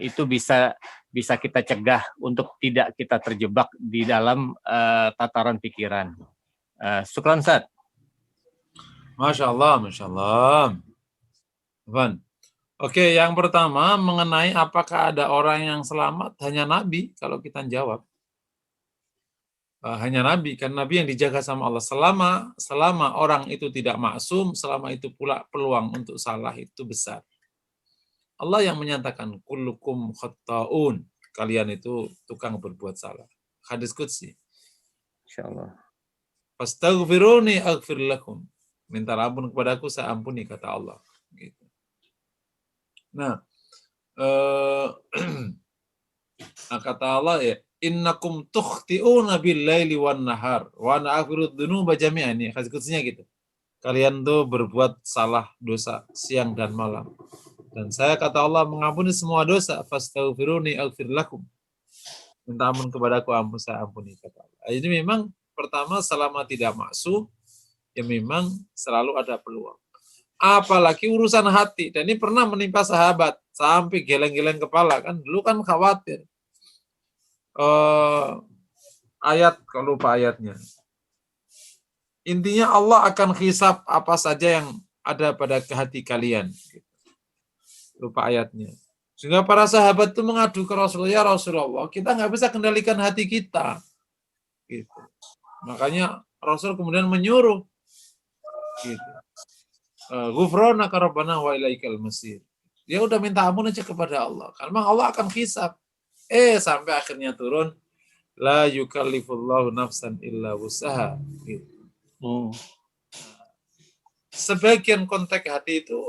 itu bisa kita cegah untuk tidak kita terjebak di dalam tataran pikiran? Syukran, Ustaz. Masya Allah. Oke, yang pertama mengenai apakah ada orang yang selamat, hanya Nabi kalau kita jawab. Hanya Nabi, kan Nabi yang dijaga sama Allah. Selama orang itu tidak maksum, selama itu pula peluang untuk salah itu besar. Allah yang menyatakan kullukum khatta'un, kalian itu tukang berbuat salah. Hadis qudsi. Insyaallah. Fastaghfiruni aghfir lakum. Minta ampun kepadaku, saya ampuni, kata Allah. Gitu. Nah, kata Allah ya, innakum tukhti'una bil-laili wan-nahar wa ana aghfiru dzunuba jami'an. Hadis qudsnya gitu. Kalian tuh berbuat salah dosa siang dan malam. Dan saya, kata Allah, mengampuni semua dosa. Fastaghfiruni aghfir lakum. Minta ampun kepadaku, ampun saya ampuni, kata Allah. Ini memang pertama, selama tidak maksum, ya memang selalu ada peluang. Apalagi urusan hati. Dan ini pernah menimpa sahabat sampai geleng-geleng kepala, kan dulu kan khawatir. Ayat, kalau lupa ayatnya. Intinya Allah akan hisab apa saja yang ada pada hati kalian. Lupa ayatnya. Sehingga para sahabat itu mengadu ke Rasulullah, ya Rasulullah, kita nggak bisa kendalikan hati kita. Gitu. Makanya Rasul kemudian menyuruh, gitu. Ghufranaka rabbana wa ilaikal masir. Dia udah minta ampun aja kepada Allah. Karena memang Allah akan hisab. Sampai akhirnya turun, la yukallifullahu nafsan illa wusaha. Gitu. Sebagian konteks hati itu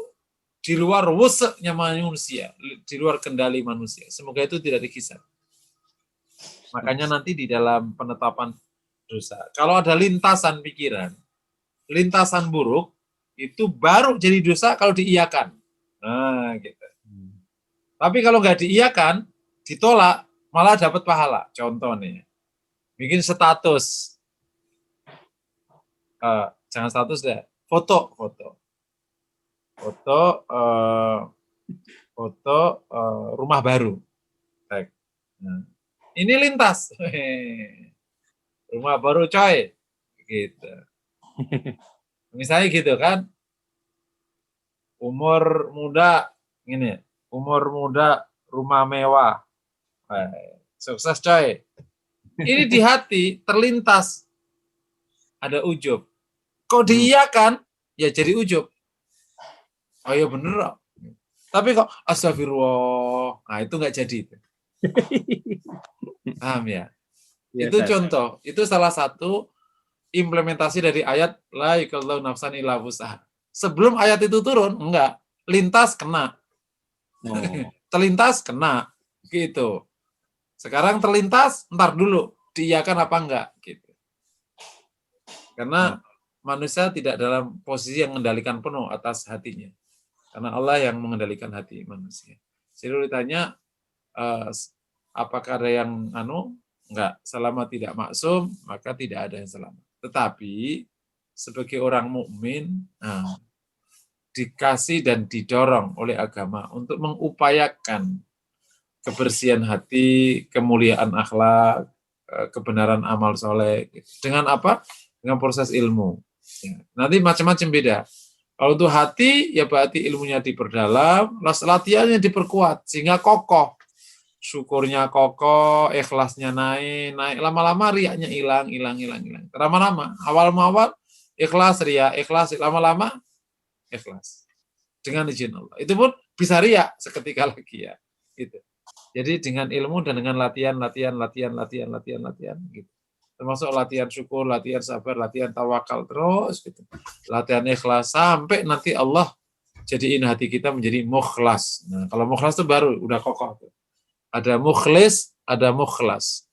di luar wusaknya manusia, di luar kendali manusia. Semoga itu tidak dihisab. Makanya nanti di dalam penetapan dosa, kalau ada lintasan pikiran, lintasan buruk, itu baru jadi dosa kalau diiyakan. Nah, gitu. Tapi kalau nggak diiyakan, ditolak, malah dapat pahala. Contoh nih, bikin status. Jangan status deh, foto. Rumah baru. Nah, ini lintas. Rumah baru coy. Gitu. Misalnya gitu kan. Umur muda rumah mewah. Sukses coy. Ini di hati terlintas ada ujub. Kok diiyakan, ya jadi ujub. Oh iya bener. Tapi kok astagfirullah, nah itu nggak jadi. Paham ya? Ya, itu contoh, itu salah satu implementasi dari ayat la yukallahu nafsan illa wusaha. Sebelum ayat itu turun, enggak, lintas kena. Terlintas kena, gitu. Sekarang terlintas, ntar dulu, diiyakan apa enggak, gitu. Karena manusia tidak dalam posisi yang mengendalikan penuh atas hatinya. Karena Allah yang mengendalikan hati manusia. Jadi ditanya, apakah ada yang enggak, selama tidak maksum, maka tidak ada yang selamat. Tetapi sebagai orang mukmin, dikasih dan didorong oleh agama untuk mengupayakan kebersihan hati, kemuliaan akhlak, kebenaran amal soleh. Dengan apa? Dengan proses ilmu. Ya. Nanti macam-macam beda. Kalau untuk hati, ya berarti ilmunya diperdalam, latihannya diperkuat, sehingga kokoh. Syukurnya kokoh, ikhlasnya naik. Lama-lama riaknya hilang. Lama-lama, awal ikhlas, riak, ikhlas, lama-lama, ikhlas. Dengan izin Allah. Itu pun bisa riak seketika lagi ya. Gitu. Jadi dengan ilmu dan dengan latihan, gitu. Termasuk latihan syukur, latihan sabar, latihan tawakal terus gitu. Latihan ikhlas sampai nanti Allah jadiin hati kita menjadi mukhlas. Nah, kalau mukhlas itu baru udah kokoh. Ada mukhlis, ada mukhlas.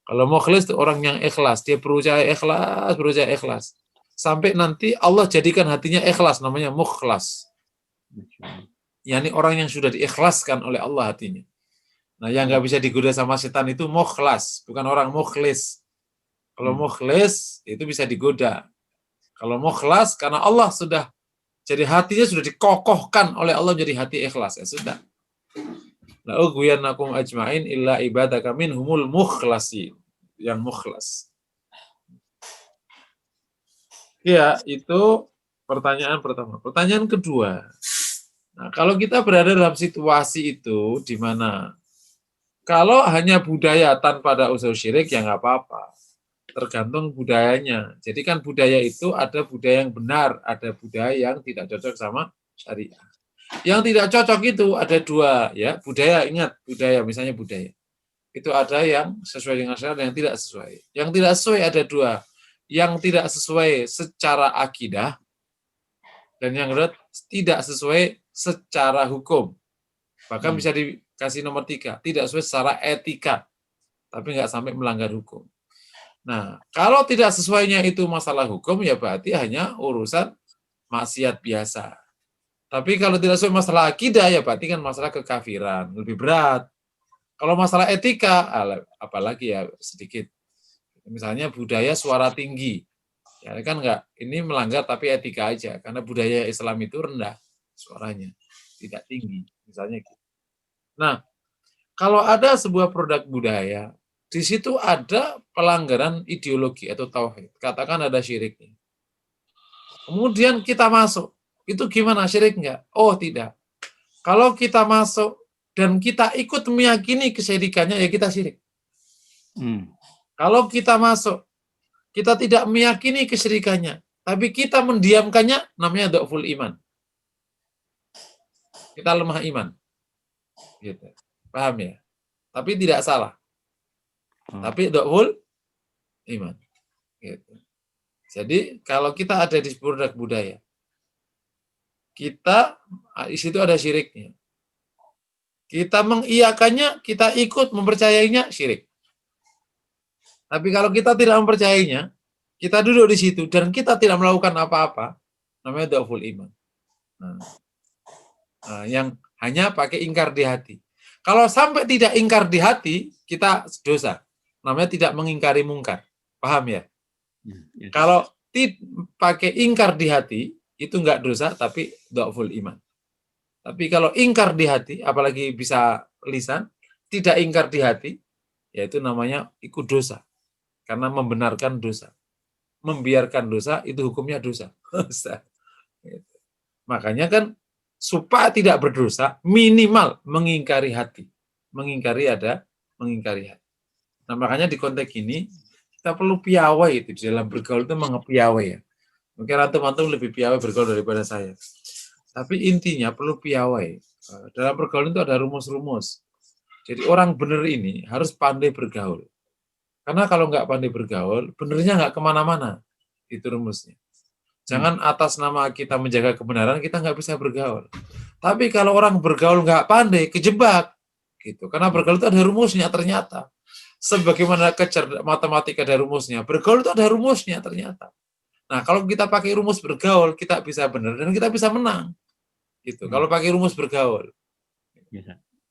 Kalau mukhlis itu orang yang ikhlas, dia berusaha ikhlas. Sampai nanti Allah jadikan hatinya ikhlas, namanya mukhlas. Yani orang yang sudah diikhlaskan oleh Allah hatinya. Nah, yang nggak bisa digoda sama setan itu mukhlas, bukan orang mukhlis. Kalau mukhlis itu bisa digoda. Kalau mukhlas karena Allah sudah jadi hatinya sudah dikokohkan oleh Allah jadi hati ikhlas, ya sudah. La ughwiyanakum ajmain illa ibadaka minhumul mukhlasin, yang mukhlas. Ya, itu pertanyaan pertama. Pertanyaan kedua. Nah, kalau kita berada dalam situasi itu di mana kalau hanya budaya tanpa ada unsur syirik ya nggak apa-apa. Tergantung budayanya. Jadi kan budaya itu ada budaya yang benar, ada budaya yang tidak cocok sama syariah. Yang tidak cocok itu ada dua ya, budaya, ingat budaya, misalnya budaya. Itu ada yang sesuai dengan syariat dan yang tidak sesuai. Yang tidak sesuai ada dua. Yang tidak sesuai secara akidah dan yang kedua tidak sesuai secara hukum. Bahkan bisa dikasih nomor 3, tidak sesuai secara etika, tapi nggak sampai melanggar hukum. Nah, kalau tidak sesuainya itu masalah hukum, ya berarti hanya urusan maksiat biasa. Tapi kalau tidak sesuai masalah akidah, ya berarti kan masalah kekafiran, lebih berat. Kalau masalah etika, apalagi ya sedikit. Misalnya budaya suara tinggi. Ya kan enggak, ini melanggar tapi etika aja. Karena budaya Islam itu rendah suaranya, tidak tinggi. Misalnya gitu. Nah, kalau ada sebuah produk budaya, di situ ada pelanggaran ideologi atau tauhid. Katakan ada syiriknya. Kemudian kita masuk. Itu gimana, syirik enggak? Oh, tidak. Kalau kita masuk dan kita ikut meyakini kesyirikannya, ya kita syirik. Kalau kita masuk, kita tidak meyakini kesyirikannya, tapi kita mendiamkannya, namanya dhaful iman. Kita lemah iman. Gitu. Paham ya? Tapi tidak salah. Tapi dhaful iman. Gitu. Jadi kalau kita ada di produk budaya, kita di situ ada syiriknya. Kita mengiyakannya, kita ikut mempercayainya, syirik. Tapi kalau kita tidak mempercayainya, kita duduk di situ dan kita tidak melakukan apa-apa, namanya dhaful iman. Yang hanya pakai ingkar di hati. Kalau sampai tidak ingkar di hati, kita dosa. Namanya tidak mengingkari mungkar. Paham ya? Kalau pakai ingkar di hati, itu enggak dosa, tapi dhaful iman. Tapi kalau ingkar di hati, apalagi bisa lisan, tidak ingkar di hati, yaitu namanya ikut dosa. Karena membenarkan dosa. Membiarkan dosa, itu hukumnya dosa. Makanya kan, supaya tidak berdosa, minimal mengingkari hati. Mengingkari hati. Nah, makanya di konteks ini, kita perlu piawai itu. Di dalam bergaul itu mengepiawai ya. Mungkin antum-antum lebih piawai bergaul daripada saya. Tapi intinya perlu piawai. Dalam bergaul itu ada rumus-rumus. Jadi orang benar ini harus pandai bergaul. Karena kalau nggak pandai bergaul, benernya nggak kemana-mana. Itu rumusnya. Jangan atas nama kita menjaga kebenaran, kita nggak bisa bergaul. Tapi kalau orang bergaul nggak pandai, kejebak. Gitu. Karena bergaul itu ada rumusnya ternyata. Sebagaimana matematika ada rumusnya, bergaul itu ada rumusnya ternyata. Nah, kalau kita pakai rumus bergaul, kita bisa benar dan kita bisa menang. Gitu. Kalau pakai rumus bergaul.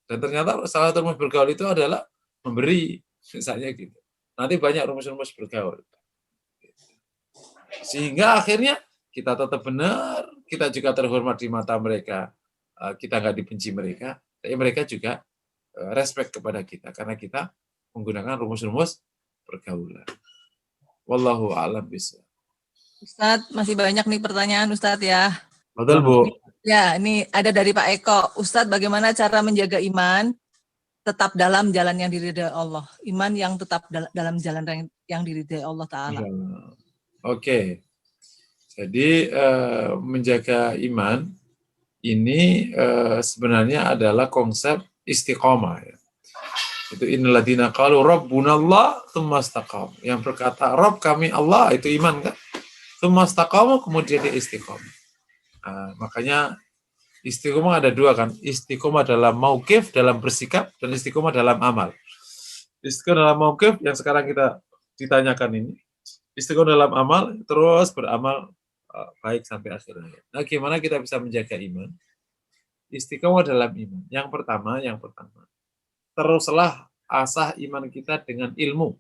Dan ternyata salah satu rumus bergaul itu adalah memberi, misalnya gitu. Nanti banyak rumus-rumus bergaul. Sehingga akhirnya kita tetap benar, kita juga terhormat di mata mereka, kita nggak dibenci mereka, tapi mereka juga respect kepada kita, karena kita menggunakan rumus-rumus pergaulan. Wallahu a'lam bishawab. Ustadz, masih banyak nih pertanyaan Ustadz ya. Betul, Bu. Ya, ini ada dari Pak Eko. Ustadz, bagaimana cara menjaga iman tetap dalam jalan yang diridhai Allah? Iman yang tetap dalam jalan yang diridhai Allah Ta'ala. Oke. Jadi menjaga iman ini sebenarnya adalah konsep istiqomah. Ya. Itu innalladzina qalu rabbunallah tsumma istaqamu. Yang berkata Rabb kami Allah, itu iman kan? Tsumma istaqamu, kemudian dia istiqomah. Makanya istiqomah ada dua kan, istiqomah dalam mauqif, dalam bersikap, dan istiqomah dalam amal. Istiqomah dalam mauqif yang sekarang kita ditanyakan ini, istiqomah dalam amal, terus beramal baik sampai akhirnya. Nah, gimana kita bisa menjaga iman? Istiqomah dalam iman. Yang pertama, teruslah asah iman kita dengan ilmu.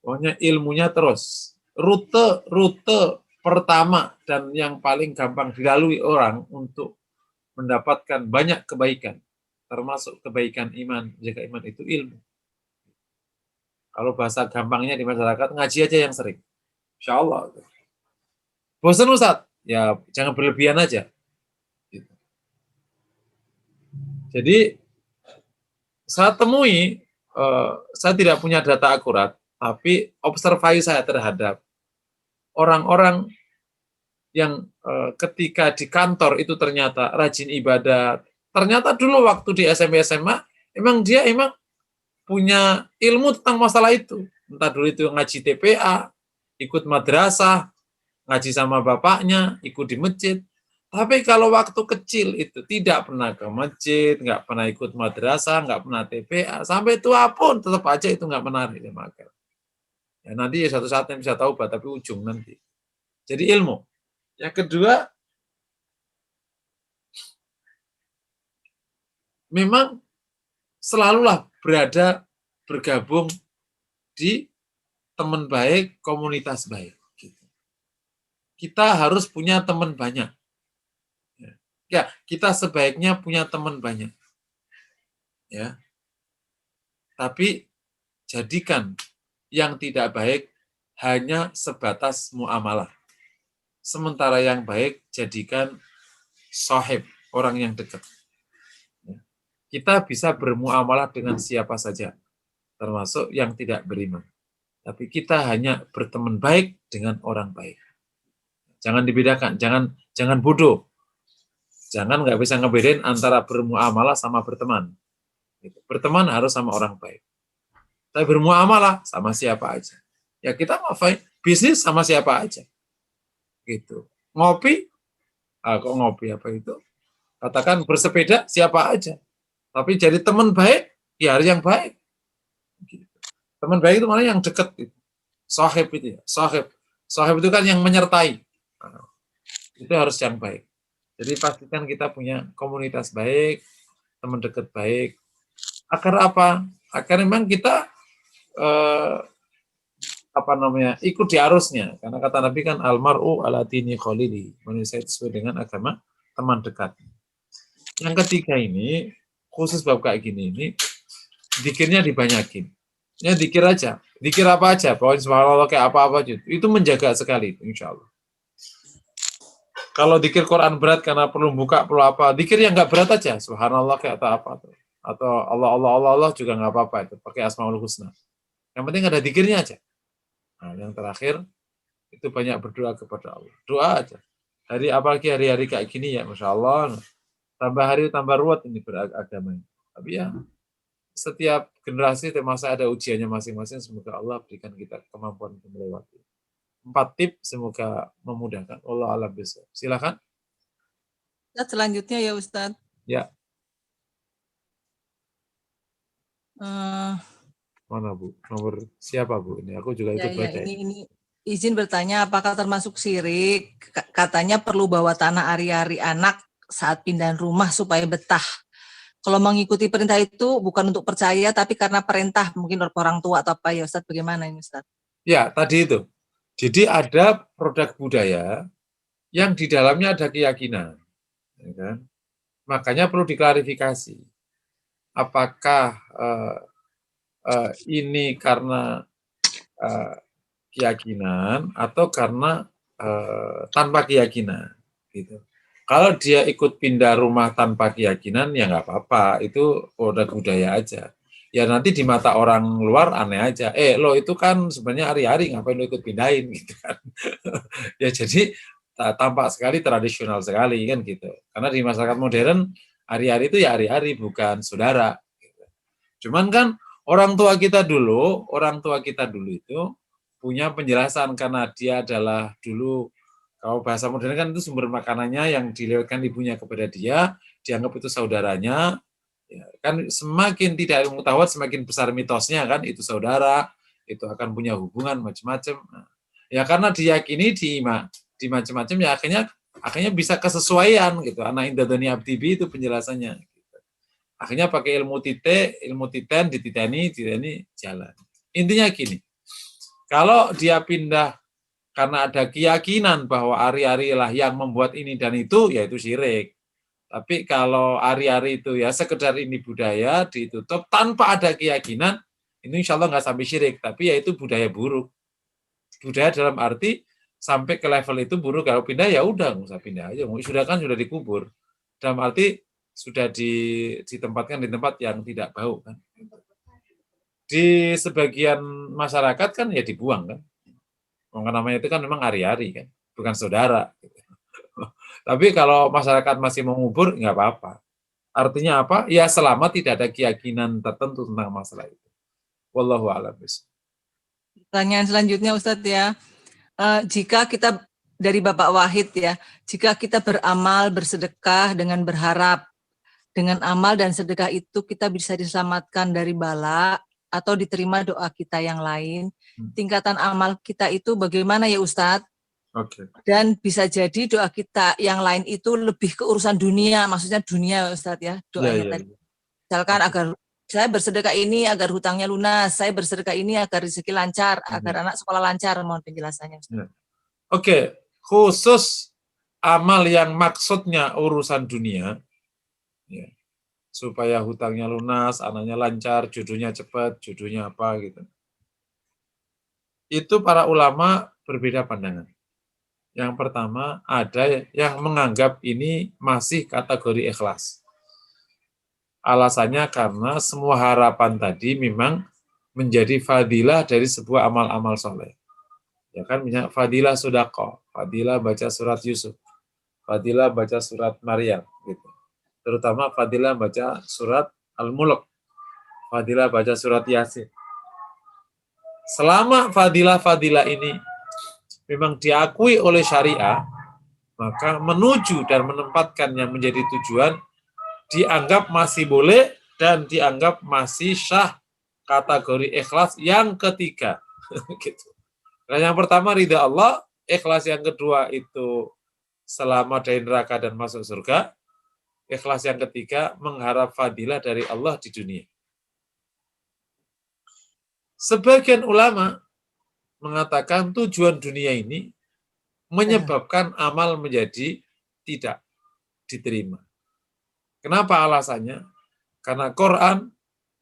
Pokoknya ilmunya terus. Rute pertama dan yang paling gampang dilalui orang untuk mendapatkan banyak kebaikan, termasuk kebaikan iman, menjaga iman itu ilmu. Kalau bahasa gampangnya di masyarakat, ngaji aja yang sering. Insya Allah. Bosan Ustaz? Ya jangan berlebihan aja. Gitu. Jadi saya temui, saya tidak punya data akurat, tapi observasi saya terhadap orang-orang yang ketika di kantor itu ternyata rajin ibadah, ternyata dulu waktu di SMP SMA emang dia punya ilmu tentang masalah itu. Entah dulu itu ngaji TPA, ikut madrasah, ngaji sama bapaknya, ikut di masjid. Tapi kalau waktu kecil itu tidak pernah ke masjid, nggak pernah ikut madrasah, nggak pernah TPA, sampai tua pun tetap aja itu nggak menarik. Ya, nanti satu saatnya bisa taubat, tapi ujung nanti. Jadi ilmu. Yang kedua, memang selalulah bergabung di teman baik, komunitas baik. Kita harus punya teman banyak. Ya, kita sebaiknya punya teman banyak. Ya. Tapi jadikan yang tidak baik hanya sebatas muamalah. Sementara yang baik jadikan sahib, orang yang dekat. Kita bisa bermuamalah dengan siapa saja, termasuk yang tidak beriman. Tapi kita hanya berteman baik dengan orang baik. Jangan dibedakan, jangan bodoh. Jangan nggak bisa ngebedain antara bermuamalah sama berteman. Berteman harus sama orang baik. Tapi bermuamalah sama siapa aja. Ya kita ngapain? Bisnis sama siapa aja. Gitu. Ngopi, kok ngopi apa itu? Katakan bersepeda siapa aja. Tapi jadi teman baik, ya harus yang baik. Gitu. Teman baik itu mana yang dekat. Gitu. Sahib itu ya. Sahib itu kan yang menyertai. Nah, itu harus yang baik. Jadi pastikan kita punya komunitas baik, teman dekat baik. Agar apa? Agar memang kita ikut di arusnya. Karena kata Nabi kan almar'u ala dini khalili. Manusia itu sesuai dengan agama teman dekat. Yang ketiga ini, khusus bab kayak gini ini, zikirnya dibanyakin. Ya zikir aja. Zikir apa aja. Pokoknya subhanallah kayak apa-apa aja. Itu menjaga sekali, insya Allah. Kalau zikir Quran berat karena perlu buka, perlu apa. Zikir yang nggak berat aja. Subhanallah kayak atau apa. Atau Allah juga nggak apa-apa. Itu pakai Asmaul Husna. Yang penting ada zikirnya aja. Nah, yang terakhir, itu banyak berdoa kepada Allah. Doa aja. Apalagi hari-hari kayak gini ya, Masya Allah. Tambah hari, tambah ruwet ini beragama. Tapi ya, setiap generasi termasuk ada ujiannya masing-masing. Semoga Allah berikan kita kemampuan untuk melewati. 4 tip semoga memudahkan. Allah alam bisa. Silakan. Selanjutnya ya Ustadz. Ya. Uh, Mana Bu? Nomor siapa Bu? Ini aku juga ikut baca. Ini izin bertanya, apakah termasuk syirik? Katanya perlu bawa tanah ari-ari anak saat pindahan rumah supaya betah. Kalau mengikuti perintah itu bukan untuk percaya, tapi karena perintah mungkin orang tua atau apa ya Ustadz? Bagaimana ini Ustadz? Ya, tadi itu. Jadi ada produk budaya yang di dalamnya ada keyakinan. Ya kan? Makanya perlu diklarifikasi. Apakah ini karena keyakinan atau karena tanpa keyakinan? Gitu. Kalau dia ikut pindah rumah tanpa keyakinan, ya nggak apa-apa. Itu produk budaya aja. Ya nanti di mata orang luar aneh aja. Lo itu kan sebenarnya hari-hari ngapain lo ikut pindahin gitu kan. Ya jadi tampak sekali tradisional sekali kan gitu. Karena di masyarakat modern hari-hari itu ya hari-hari bukan saudara. Gitu. Cuman kan orang tua kita dulu itu punya penjelasan karena dia adalah dulu kalau bahasa modern kan itu sumber makanannya yang dilewatkan ibunya kepada dia, dianggap itu saudaranya. Ya, kan semakin tidak mengetahui semakin besar mitosnya kan itu saudara, itu akan punya hubungan macam-macam. Nah, ya karena diyakini di macam-macam ya akhirnya bisa kesesuaian gitu. Anak indadoni abdibi itu penjelasannya. Gitu. Akhirnya pakai ilmu titen dititeni jalan. Intinya gini, kalau dia pindah karena ada keyakinan bahwa ari-ari lah yang membuat ini dan itu, yaitu syirik. Tapi kalau ari-ari itu ya sekedar ini budaya ditutup tanpa ada keyakinan, ini insya Allah nggak sampai syirik, tapi ya itu budaya buruk. Budaya dalam arti sampai ke level itu buruk, kalau pindah ya udah nggak usah pindah aja, sudah dikubur. Dalam arti sudah ditempatkan di tempat yang tidak bau kan. Di sebagian masyarakat kan ya dibuang kan. Namanya itu kan memang ari-ari kan, bukan saudara. Tapi kalau masyarakat masih mengubur, nggak apa-apa. Artinya apa? Ya selama tidak ada keyakinan tertentu tentang masalah itu. Wallahu a'lam bishawab. Pertanyaan selanjutnya Ustadz ya, jika kita dari Bapak Wahid ya, jika kita beramal bersedekah dengan berharap dengan amal dan sedekah itu kita bisa diselamatkan dari bala atau diterima doa kita yang lain, tingkatan amal kita itu bagaimana ya Ustadz? Okay. Dan bisa jadi doa kita yang lain itu lebih ke urusan dunia, maksudnya dunia Ustadz ya, doanya tadi. Misalkan agar saya bersedekah ini agar hutangnya lunas, saya bersedekah ini agar rezeki lancar, agar anak sekolah lancar. Mohon penjelasannya. Oke, khusus amal yang maksudnya urusan dunia, ya, supaya hutangnya lunas, anaknya lancar, jodohnya cepat, jodohnya apa gitu. Itu para ulama berbeda pandangan. Yang pertama, ada yang menganggap ini masih kategori ikhlas. Alasannya karena semua harapan tadi memang menjadi fadilah dari sebuah amal-amal soleh. Ya kan, misalnya fadilah sodaqah, fadilah baca surat Yusuf, fadilah baca surat Maryam, gitu. Terutama fadilah baca surat Al-Mulk, fadilah baca surat Yasin. Selama fadilah-fadilah ini memang diakui oleh syariah, maka menuju dan menempatkannya menjadi tujuan dianggap masih boleh dan dianggap masih syah kategori ikhlas yang ketiga. Gitu. Nah, yang pertama ridha Allah, ikhlas yang kedua itu selamat dari neraka dan masuk surga, ikhlas yang ketiga mengharap fadilah dari Allah di dunia. Sebagian ulama mengatakan tujuan dunia ini menyebabkan amal menjadi tidak diterima. Kenapa alasannya? Karena Quran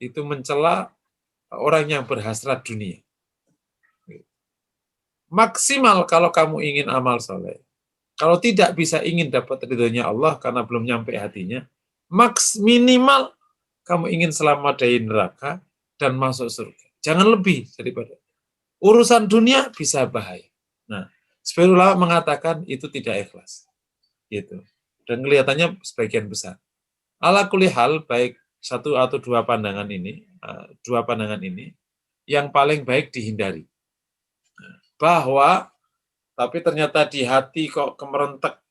itu mencela orang yang berhasrat dunia. Maksimal kalau kamu ingin amal soleh. Kalau tidak bisa ingin dapat ridhonya Allah karena belum nyampe hatinya, minimal kamu ingin selamat dari neraka dan masuk surga. Jangan lebih daripada. Urusan dunia bisa bahaya. Nah, sebagian ulama mengatakan itu tidak ikhlas. Gitu. Dan kelihatannya sebagian besar. Ala kulli hal, baik satu atau dua pandangan ini, yang paling baik dihindari. Bahwa, tapi ternyata di hati kok kemerentek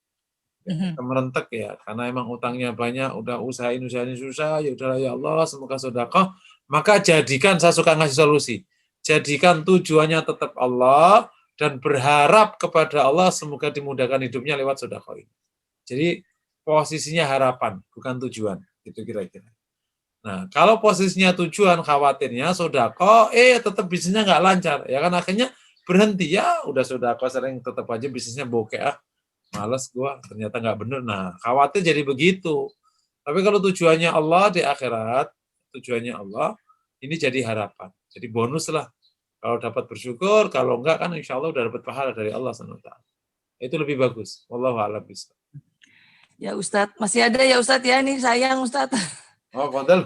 ya, karena emang utangnya banyak, udah usahain susah, ya udahlah ya Allah, semoga sedekah, maka jadikan, saya suka ngasih solusi, jadikan tujuannya tetap Allah, dan berharap kepada Allah semoga dimudahkan hidupnya lewat sedekah ini. Jadi, posisinya harapan, bukan tujuan. Gitu kira-kira. Nah, kalau posisinya tujuan, khawatirnya sedekah, tetap bisnisnya nggak lancar. Ya kan, akhirnya berhenti. Ya, udah sedekah sering, tetap aja bisnisnya bokeh. Males gua, ternyata nggak bener. Nah, khawatir jadi begitu. Tapi kalau tujuannya Allah di akhirat, tujuannya Allah, ini jadi harapan. Jadi bonus lah. Kalau dapat bersyukur, kalau enggak kan insya Allah udah dapat pahala dari Allah SWT. Itu lebih bagus. Wallahu a'lam bishawab. Ya Ustadz, masih ada ya Ustadz ya, ini sayang Ustadz. Oh, fadal.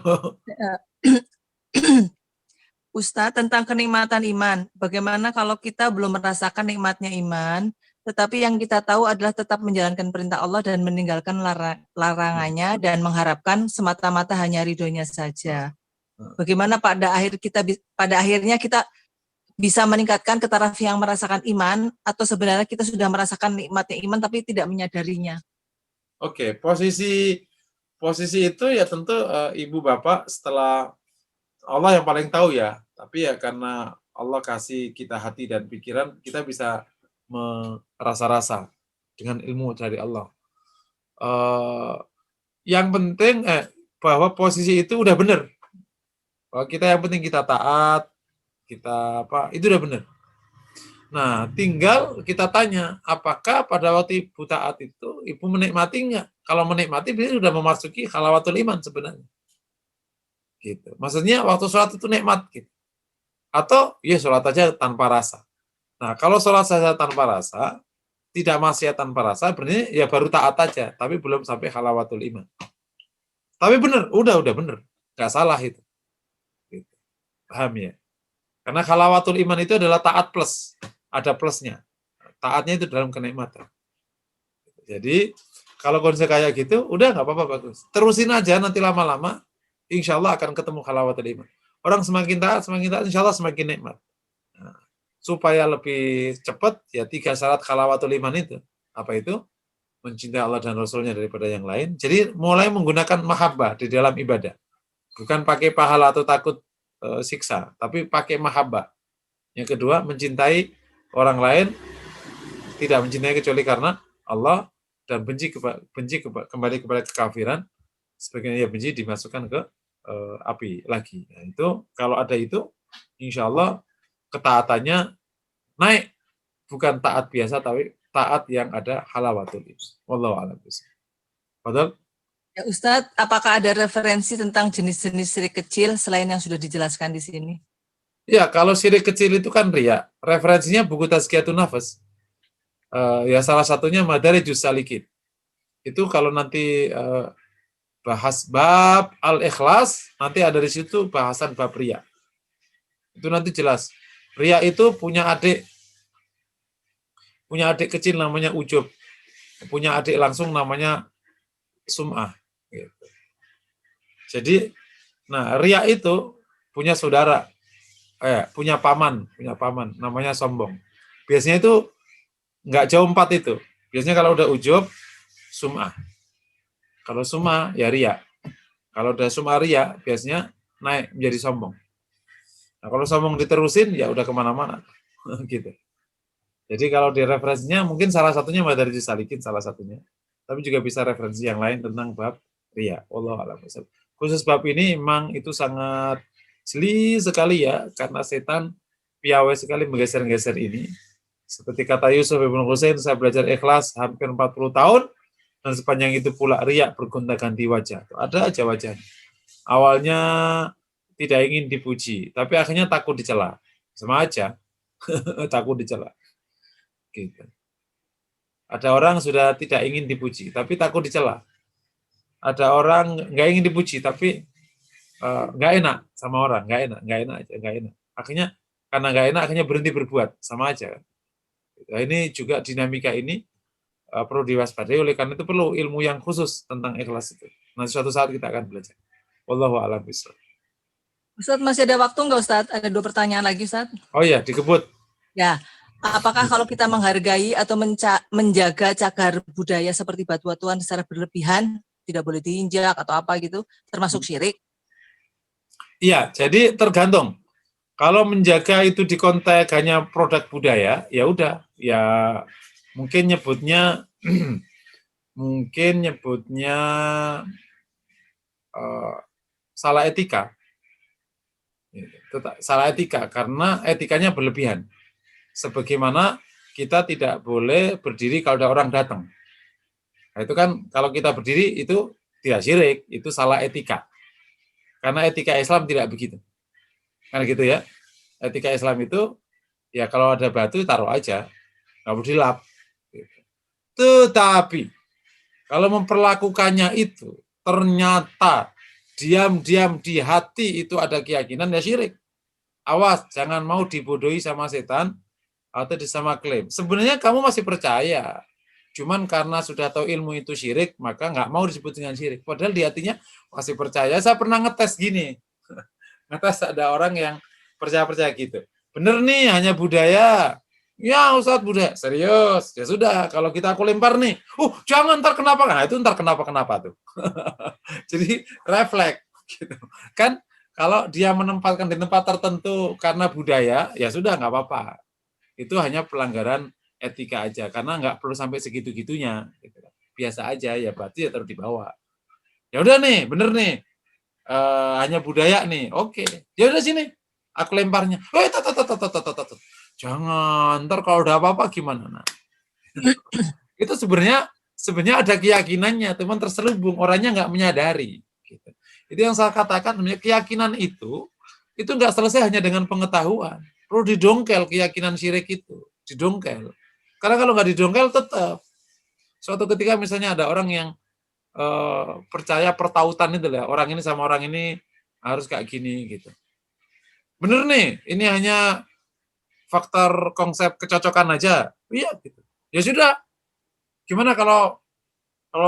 Ustadz, tentang kenikmatan iman. Bagaimana kalau kita belum merasakan nikmatnya iman, tetapi yang kita tahu adalah tetap menjalankan perintah Allah dan meninggalkan larangannya dan mengharapkan semata-mata hanya ridhonya saja. Bagaimana pada akhirnya kita bisa meningkatkan ke taraf yang merasakan iman, atau sebenarnya kita sudah merasakan nikmatnya iman tapi tidak menyadarinya? Oke, posisi itu ya tentu ibu bapak setelah Allah yang paling tahu ya, tapi ya karena Allah kasih kita hati dan pikiran, kita bisa merasa-rasa dengan ilmu dari Allah. Yang penting bahwa posisi itu udah benar. Bahwa kita yang penting kita taat, kita itu udah benar. Nah, tinggal kita tanya, apakah pada waktu ibu taat itu, ibu menikmati enggak? Kalau menikmati, berarti sudah memasuki halawatul iman sebenarnya. Gitu. Maksudnya, waktu sholat itu nikmat. Gitu. Atau, ya sholat aja tanpa rasa. Nah, kalau sholat saja tanpa rasa, tidak maksiat tanpa rasa, berarti ya baru taat aja, tapi belum sampai halawatul iman. Tapi benar, udah benar. Nggak salah itu. Gitu. Paham ya? Karena halawatul iman itu adalah taat plus. Ada plusnya. Taatnya itu dalam kenikmatan. Jadi, kalau kondisi kayak gitu, udah nggak apa-apa, bagus. Terusin aja, nanti lama-lama, insya Allah akan ketemu halawatul iman. Orang semakin taat, insya Allah semakin nikmat. Nah, supaya lebih cepat, ya 3 syarat halawatul iman itu. Apa itu? Mencintai Allah dan Rasulnya daripada yang lain. Jadi, mulai menggunakan mahabbah di dalam ibadah. Bukan pakai pahala atau takut siksa, tapi pakai mahabbah. Yang kedua, mencintai orang lain, tidak mencintai kecuali karena Allah, dan benci kembali kepada kekafiran, sebagaimana ia benci dimasukkan ke api lagi. Nah, itu kalau ada itu, insya Allah ketaatannya naik, bukan taat biasa, tapi taat yang ada halawatul iman. Wallahu a'lam bishawab. Padahal Ya Ustadz, apakah ada referensi tentang jenis-jenis syirik kecil selain yang sudah dijelaskan di sini? ya, kalau syirik kecil itu kan riya. Referensinya buku Tazkiyatun Nafas. Ya salah satunya Madarijus Salikin. Itu kalau nanti bahas bab al-ikhlas, nanti ada di situ bahasan bab riya. Itu nanti jelas. Riya itu punya adik kecil namanya ujub. Punya adik langsung namanya sum'ah. Gitu. Jadi, nah riya itu punya saudara, punya paman namanya sombong. Biasanya itu nggak jauh 4 itu. Biasanya kalau udah ujub, sum'ah. Kalau sum'ah, ya riya. Kalau udah sum'ah riya, biasanya naik menjadi sombong. Nah, kalau sombong diterusin, ya udah kemana-mana. Gitu. Jadi kalau di referensinya, mungkin salah satunya Madarijus Salikin, salah satunya. Tapi juga bisa referensi yang lain tentang bab riya. Wallahu a'lam bishawab. Khusus bab ini memang itu sangat jeli sekali ya, karena setan piawai sekali menggeser-geser ini. Seperti kata Yusuf ibn Husain, saya belajar ikhlas hampir 40 tahun, dan sepanjang itu pula riya bergonta-ganti wajah. Ada aja wajahnya. Awalnya tidak ingin dipuji, tapi akhirnya takut dicela. Sama aja, takut dicela. Gitu. Ada orang sudah tidak ingin dipuji, tapi takut dicela. Ada orang nggak ingin dipuji, tapi nggak enak sama orang, nggak enak. Akhirnya karena nggak enak, akhirnya berhenti berbuat, sama aja. Nah, ini juga dinamika ini perlu diwaspadai, oleh karena itu perlu ilmu yang khusus tentang ikhlas itu. Nanti suatu saat kita akan belajar. Wallahu a'lam bishawab. Ustadz, masih ada waktu nggak Ustadz? Ada 2 pertanyaan lagi Ustadz. Oh ya, dikebut. Ya, apakah kalau kita menghargai atau menjaga cagar budaya seperti batu-batuan secara berlebihan, tidak boleh diinjak atau apa gitu, termasuk syirik? Iya, jadi tergantung. Kalau menjaga itu di konteks hanya produk budaya, ya udah, ya mungkin nyebutnya salah etika. Salah etika karena etikanya berlebihan. Sebagaimana kita tidak boleh berdiri kalau ada orang datang. Nah, itu kan kalau kita berdiri itu tidak syirik, itu salah etika. Karena etika Islam tidak begitu. Kan gitu ya. Etika Islam itu ya kalau ada batu taruh aja, nggak perlu dilap. Tetapi kalau memperlakukannya itu ternyata diam-diam di hati itu ada keyakinan, ya syirik. Awas, jangan mau dibodohi sama setan atau disama klaim. Sebenarnya kamu masih percaya, cuman karena sudah tahu ilmu itu syirik, maka nggak mau disebut dengan syirik. Padahal di hatinya masih percaya. Saya pernah ngetes gini, ngetes ada orang yang percaya-percaya gitu. Bener nih, hanya budaya. Ya Ustadz budaya, serius. Ya sudah, kalau aku lempar nih, jangan ntar kenapa. Nah itu ntar kenapa tuh. Jadi refleks gitu. Kan kalau dia menempatkan di tempat tertentu karena budaya, ya sudah nggak apa-apa. Itu hanya pelanggaran etika aja, karena nggak perlu sampai segitu-gitunya. Gitu. Biasa aja, ya berarti ya terus dibawa. Ya udah nih, bener nih, hanya budaya nih, oke. Ya udah sini, aku lemparnya. Jangan, ntar kalau udah apa-apa gimana? Nah, itu sebenarnya ada keyakinannya, teman terselubung, orangnya nggak menyadari. Gitu. Itu yang saya katakan, keyakinan itu nggak selesai hanya dengan pengetahuan. Perlu didongkel keyakinan syirik itu, didongkel. Karena kalau nggak didongkel tetap. Suatu ketika misalnya ada orang yang percaya pertautan itu lah, orang ini sama orang ini harus kayak gini gitu. Bener nih, ini hanya faktor konsep kecocokan aja. Iya gitu. Ya sudah. Gimana kalau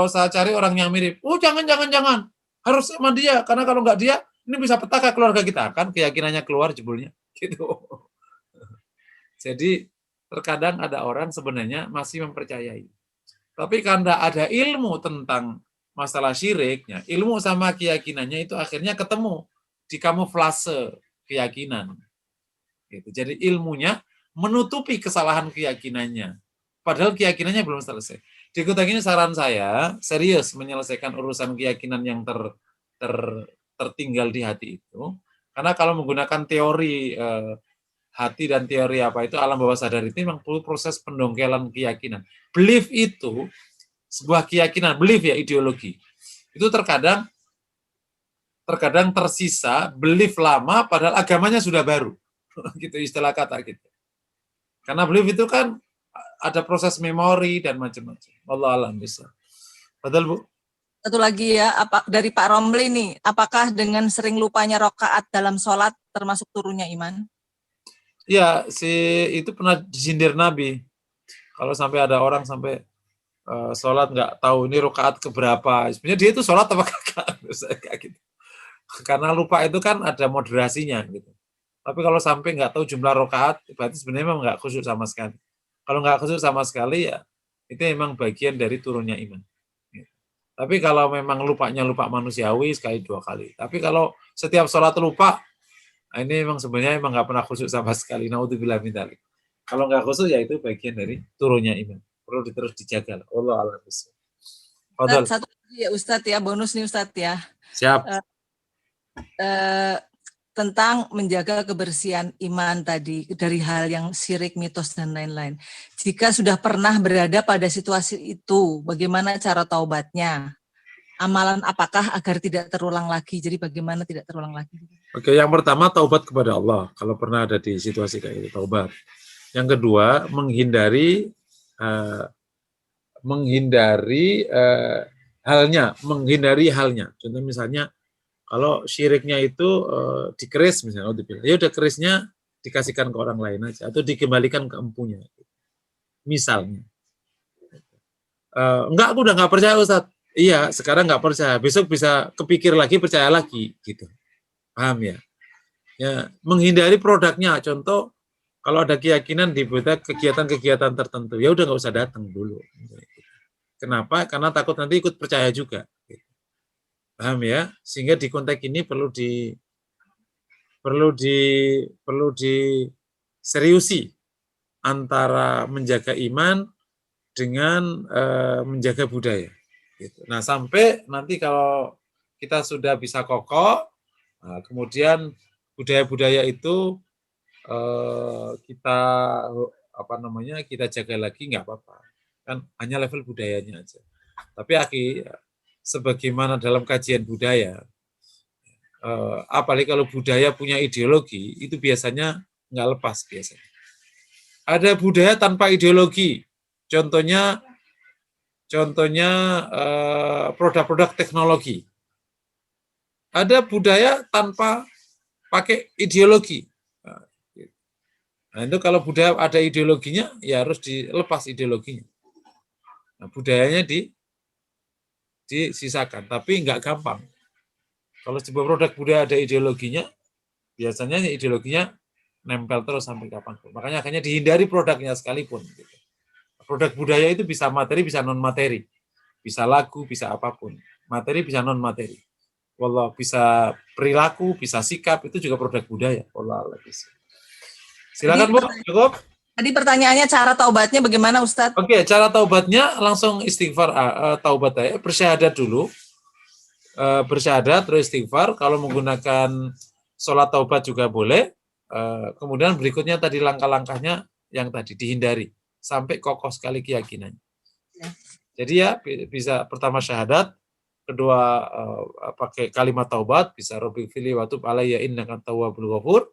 saya cari orang yang mirip? Jangan. Harus sama dia, karena kalau nggak dia, ini bisa petaka keluarga kita. Kan keyakinannya keluar jebulnya. Gitu. Jadi terkadang ada orang sebenarnya masih mempercayai. Tapi karena ada ilmu tentang masalah syiriknya, ilmu sama keyakinannya itu akhirnya ketemu di kamuflase keyakinan. Gitu. Jadi ilmunya menutupi kesalahan keyakinannya. Padahal keyakinannya belum selesai. Di kota ini saran saya, serius menyelesaikan urusan keyakinan yang tertinggal di hati itu. Karena kalau menggunakan teori hati dan teori apa itu alam bawah sadar itu memang perlu proses pendongkelan keyakinan. Belief itu sebuah keyakinan, belief ya ideologi. Itu terkadang tersisa belief lama padahal agamanya sudah baru. Gitu istilah kata gitu. Karena belief itu kan ada proses memori dan macam-macam. Allah alam bisa. Betul, Bu? Satu lagi ya, dari Pak Romli nih, apakah dengan sering lupanya rakaat dalam sholat termasuk turunnya iman? Ya, itu pernah disindir Nabi. Kalau sampai ada orang sampai sholat nggak tahu ini rakaat keberapa, sebenarnya dia itu sholat apa kagak, kayak gitu. Karena lupa itu kan ada moderasinya gitu. Tapi kalau sampai nggak tahu jumlah rakaat, berarti sebenarnya memang nggak khusyuk sama sekali. Kalau nggak khusyuk sama sekali ya itu memang bagian dari turunnya iman. Tapi kalau memang lupanya lupa manusiawi sekali 2 kali. Tapi kalau setiap sholat lupa, ini memang sebenarnya memang nggak pernah khusyuk sama sekali. Naudzubillah min dzalik. Kalau nggak khusyuk ya itu bagian dari turunnya iman. Perlu terus dijaga. Allah a'lam bishawab. Satu lagi ya Ustadz ya, bonus nih Ustadz ya. Siap. Tentang menjaga kebersihan iman tadi dari hal yang syirik, mitos dan lain-lain. Jika sudah pernah berada pada situasi itu, bagaimana cara taubatnya? Amalan apakah agar tidak terulang lagi? Jadi bagaimana tidak terulang lagi? Oke, yang pertama taubat kepada Allah. Kalau pernah ada di situasi kayak itu, taubat. Yang kedua, menghindari halnya. Contoh misalnya, kalau syiriknya itu dikeris misalnya, ya udah kerisnya dikasihkan ke orang lain aja atau dikembalikan ke empunya. Misalnya, enggak, aku udah nggak percaya Ustadz. Iya, sekarang nggak percaya. Besok bisa kepikir lagi, percaya lagi, gitu. Paham ya? Ya, menghindari produknya. Contoh, kalau ada keyakinan di kegiatan-kegiatan tertentu, ya udah nggak usah datang dulu. Kenapa? Karena takut nanti ikut percaya juga. Paham ya? Sehingga di konteks ini perlu diseriusi antara menjaga iman dengan menjaga budaya. Gitu. Nah, sampai nanti kalau kita sudah bisa kokoh, kemudian budaya-budaya itu kita jaga lagi nggak apa-apa. Kan hanya level budayanya aja. Tapi sebagaimana dalam kajian budaya, apalagi kalau budaya punya ideologi, itu biasanya nggak lepas biasanya. Ada budaya tanpa ideologi, contohnya produk-produk teknologi. Ada budaya tanpa pakai ideologi. Nah, itu kalau budaya ada ideologinya, ya harus dilepas ideologinya. Nah, budayanya disisakan, tapi nggak gampang. Kalau sebuah produk budaya ada ideologinya, biasanya ideologinya nempel terus sampai kapanpun. Makanya akhirnya dihindari produknya sekalipun. Gitu. Produk budaya itu bisa materi, bisa non-materi. Bisa lagu, bisa apapun. Materi bisa non-materi. Wallah, bisa perilaku, bisa sikap, itu juga produk budaya. Wallah, silakan Bu, cukup. Tadi pertanyaannya cara taubatnya bagaimana Ustadz? Oke, cara taubatnya langsung istighfar, taubat aja, bersyahadat dulu. Bersyahadat terus istighfar. Kalau menggunakan sholat taubat juga boleh. Kemudian berikutnya tadi langkah-langkahnya yang tadi dihindari sampai kokoh sekali keyakinannya. Ya. Jadi ya bisa pertama syahadat, kedua pakai kalimat taubat, bisa Rabbi fili wa tub alayya innaka tawwabul ghafur.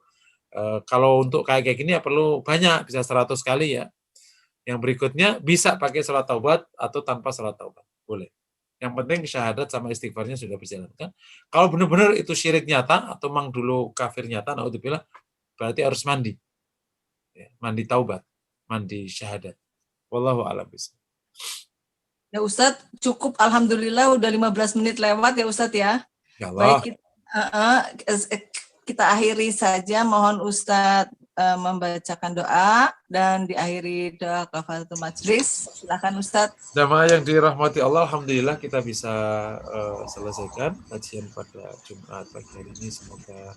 Kalau untuk kayak gini ya perlu banyak, bisa 100 kali ya. Yang berikutnya bisa pakai sholat taubat atau tanpa sholat taubat, boleh. Yang penting syahadat sama istighfarnya sudah berjalan. Kan? Kalau benar-benar itu syirik nyata atau memang dulu kafir nyata, naudzubillah, berarti harus mandi. Ya, mandi taubat, mandi syahadat. Wallahu a'lam bishawab. Ya Ustadz, cukup alhamdulillah udah 15 menit lewat ya Ustadz ya. Ya Allah. Baik, kita akhiri saja, mohon Ustadz membacakan doa dan diakhiri doa kafaratul majlis. Silakan Ustadz. Jamaah yang dirahmati Allah, alhamdulillah kita bisa selesaikan kajian pada Jumat pagi hari ini. Semoga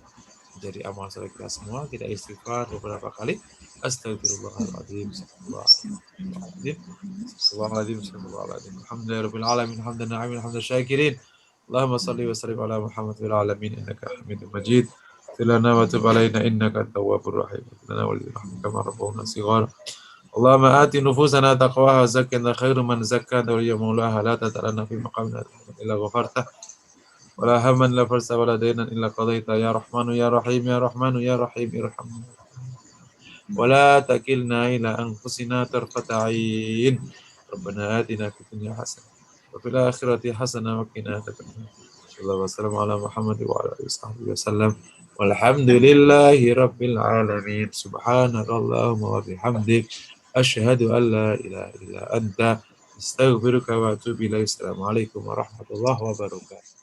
menjadi amal soleh kita semua. Kita istighfar beberapa kali. Astagfirullahaladzim. Astagfirullahaladzim. Alhamdulillahirabbil alamin. Hamdan na'imin, hamdan syakirin. Allahumma salli wa sallim ala Muhammad wa ala alamin innaka Hamidum Majid. Tilana wa tub alaina innaka at-tawwabur rahim. Lana wa lirahmika ma rabbuna sighara. Allahumma ati nufusana taqwaha wa zakkiha khairu man zakkaha wa ya maulaha la tatarana fi maqamina illa ghafarta wa la hamman la farsa wa la daynan illa qadaita ya rahmanu ya rahim ya rahmanu ya rahim irhamna wa la takilna ila anfusina tarfata 'ain. Rabbana atina fid dunya hasanah wa fil akhirati hasanah wa qina adzabannar. Sallallahu wasallam ala Muhammad wa ala alihi wasallam. Walhamdulillahi rabbil alamin. Subhanakallahumma wa bihamdik asyhadu an la ilaha illa anta astaghfiruka wa atubu ilaik. Assalamualaikum warahmatullahi wabarakatuh.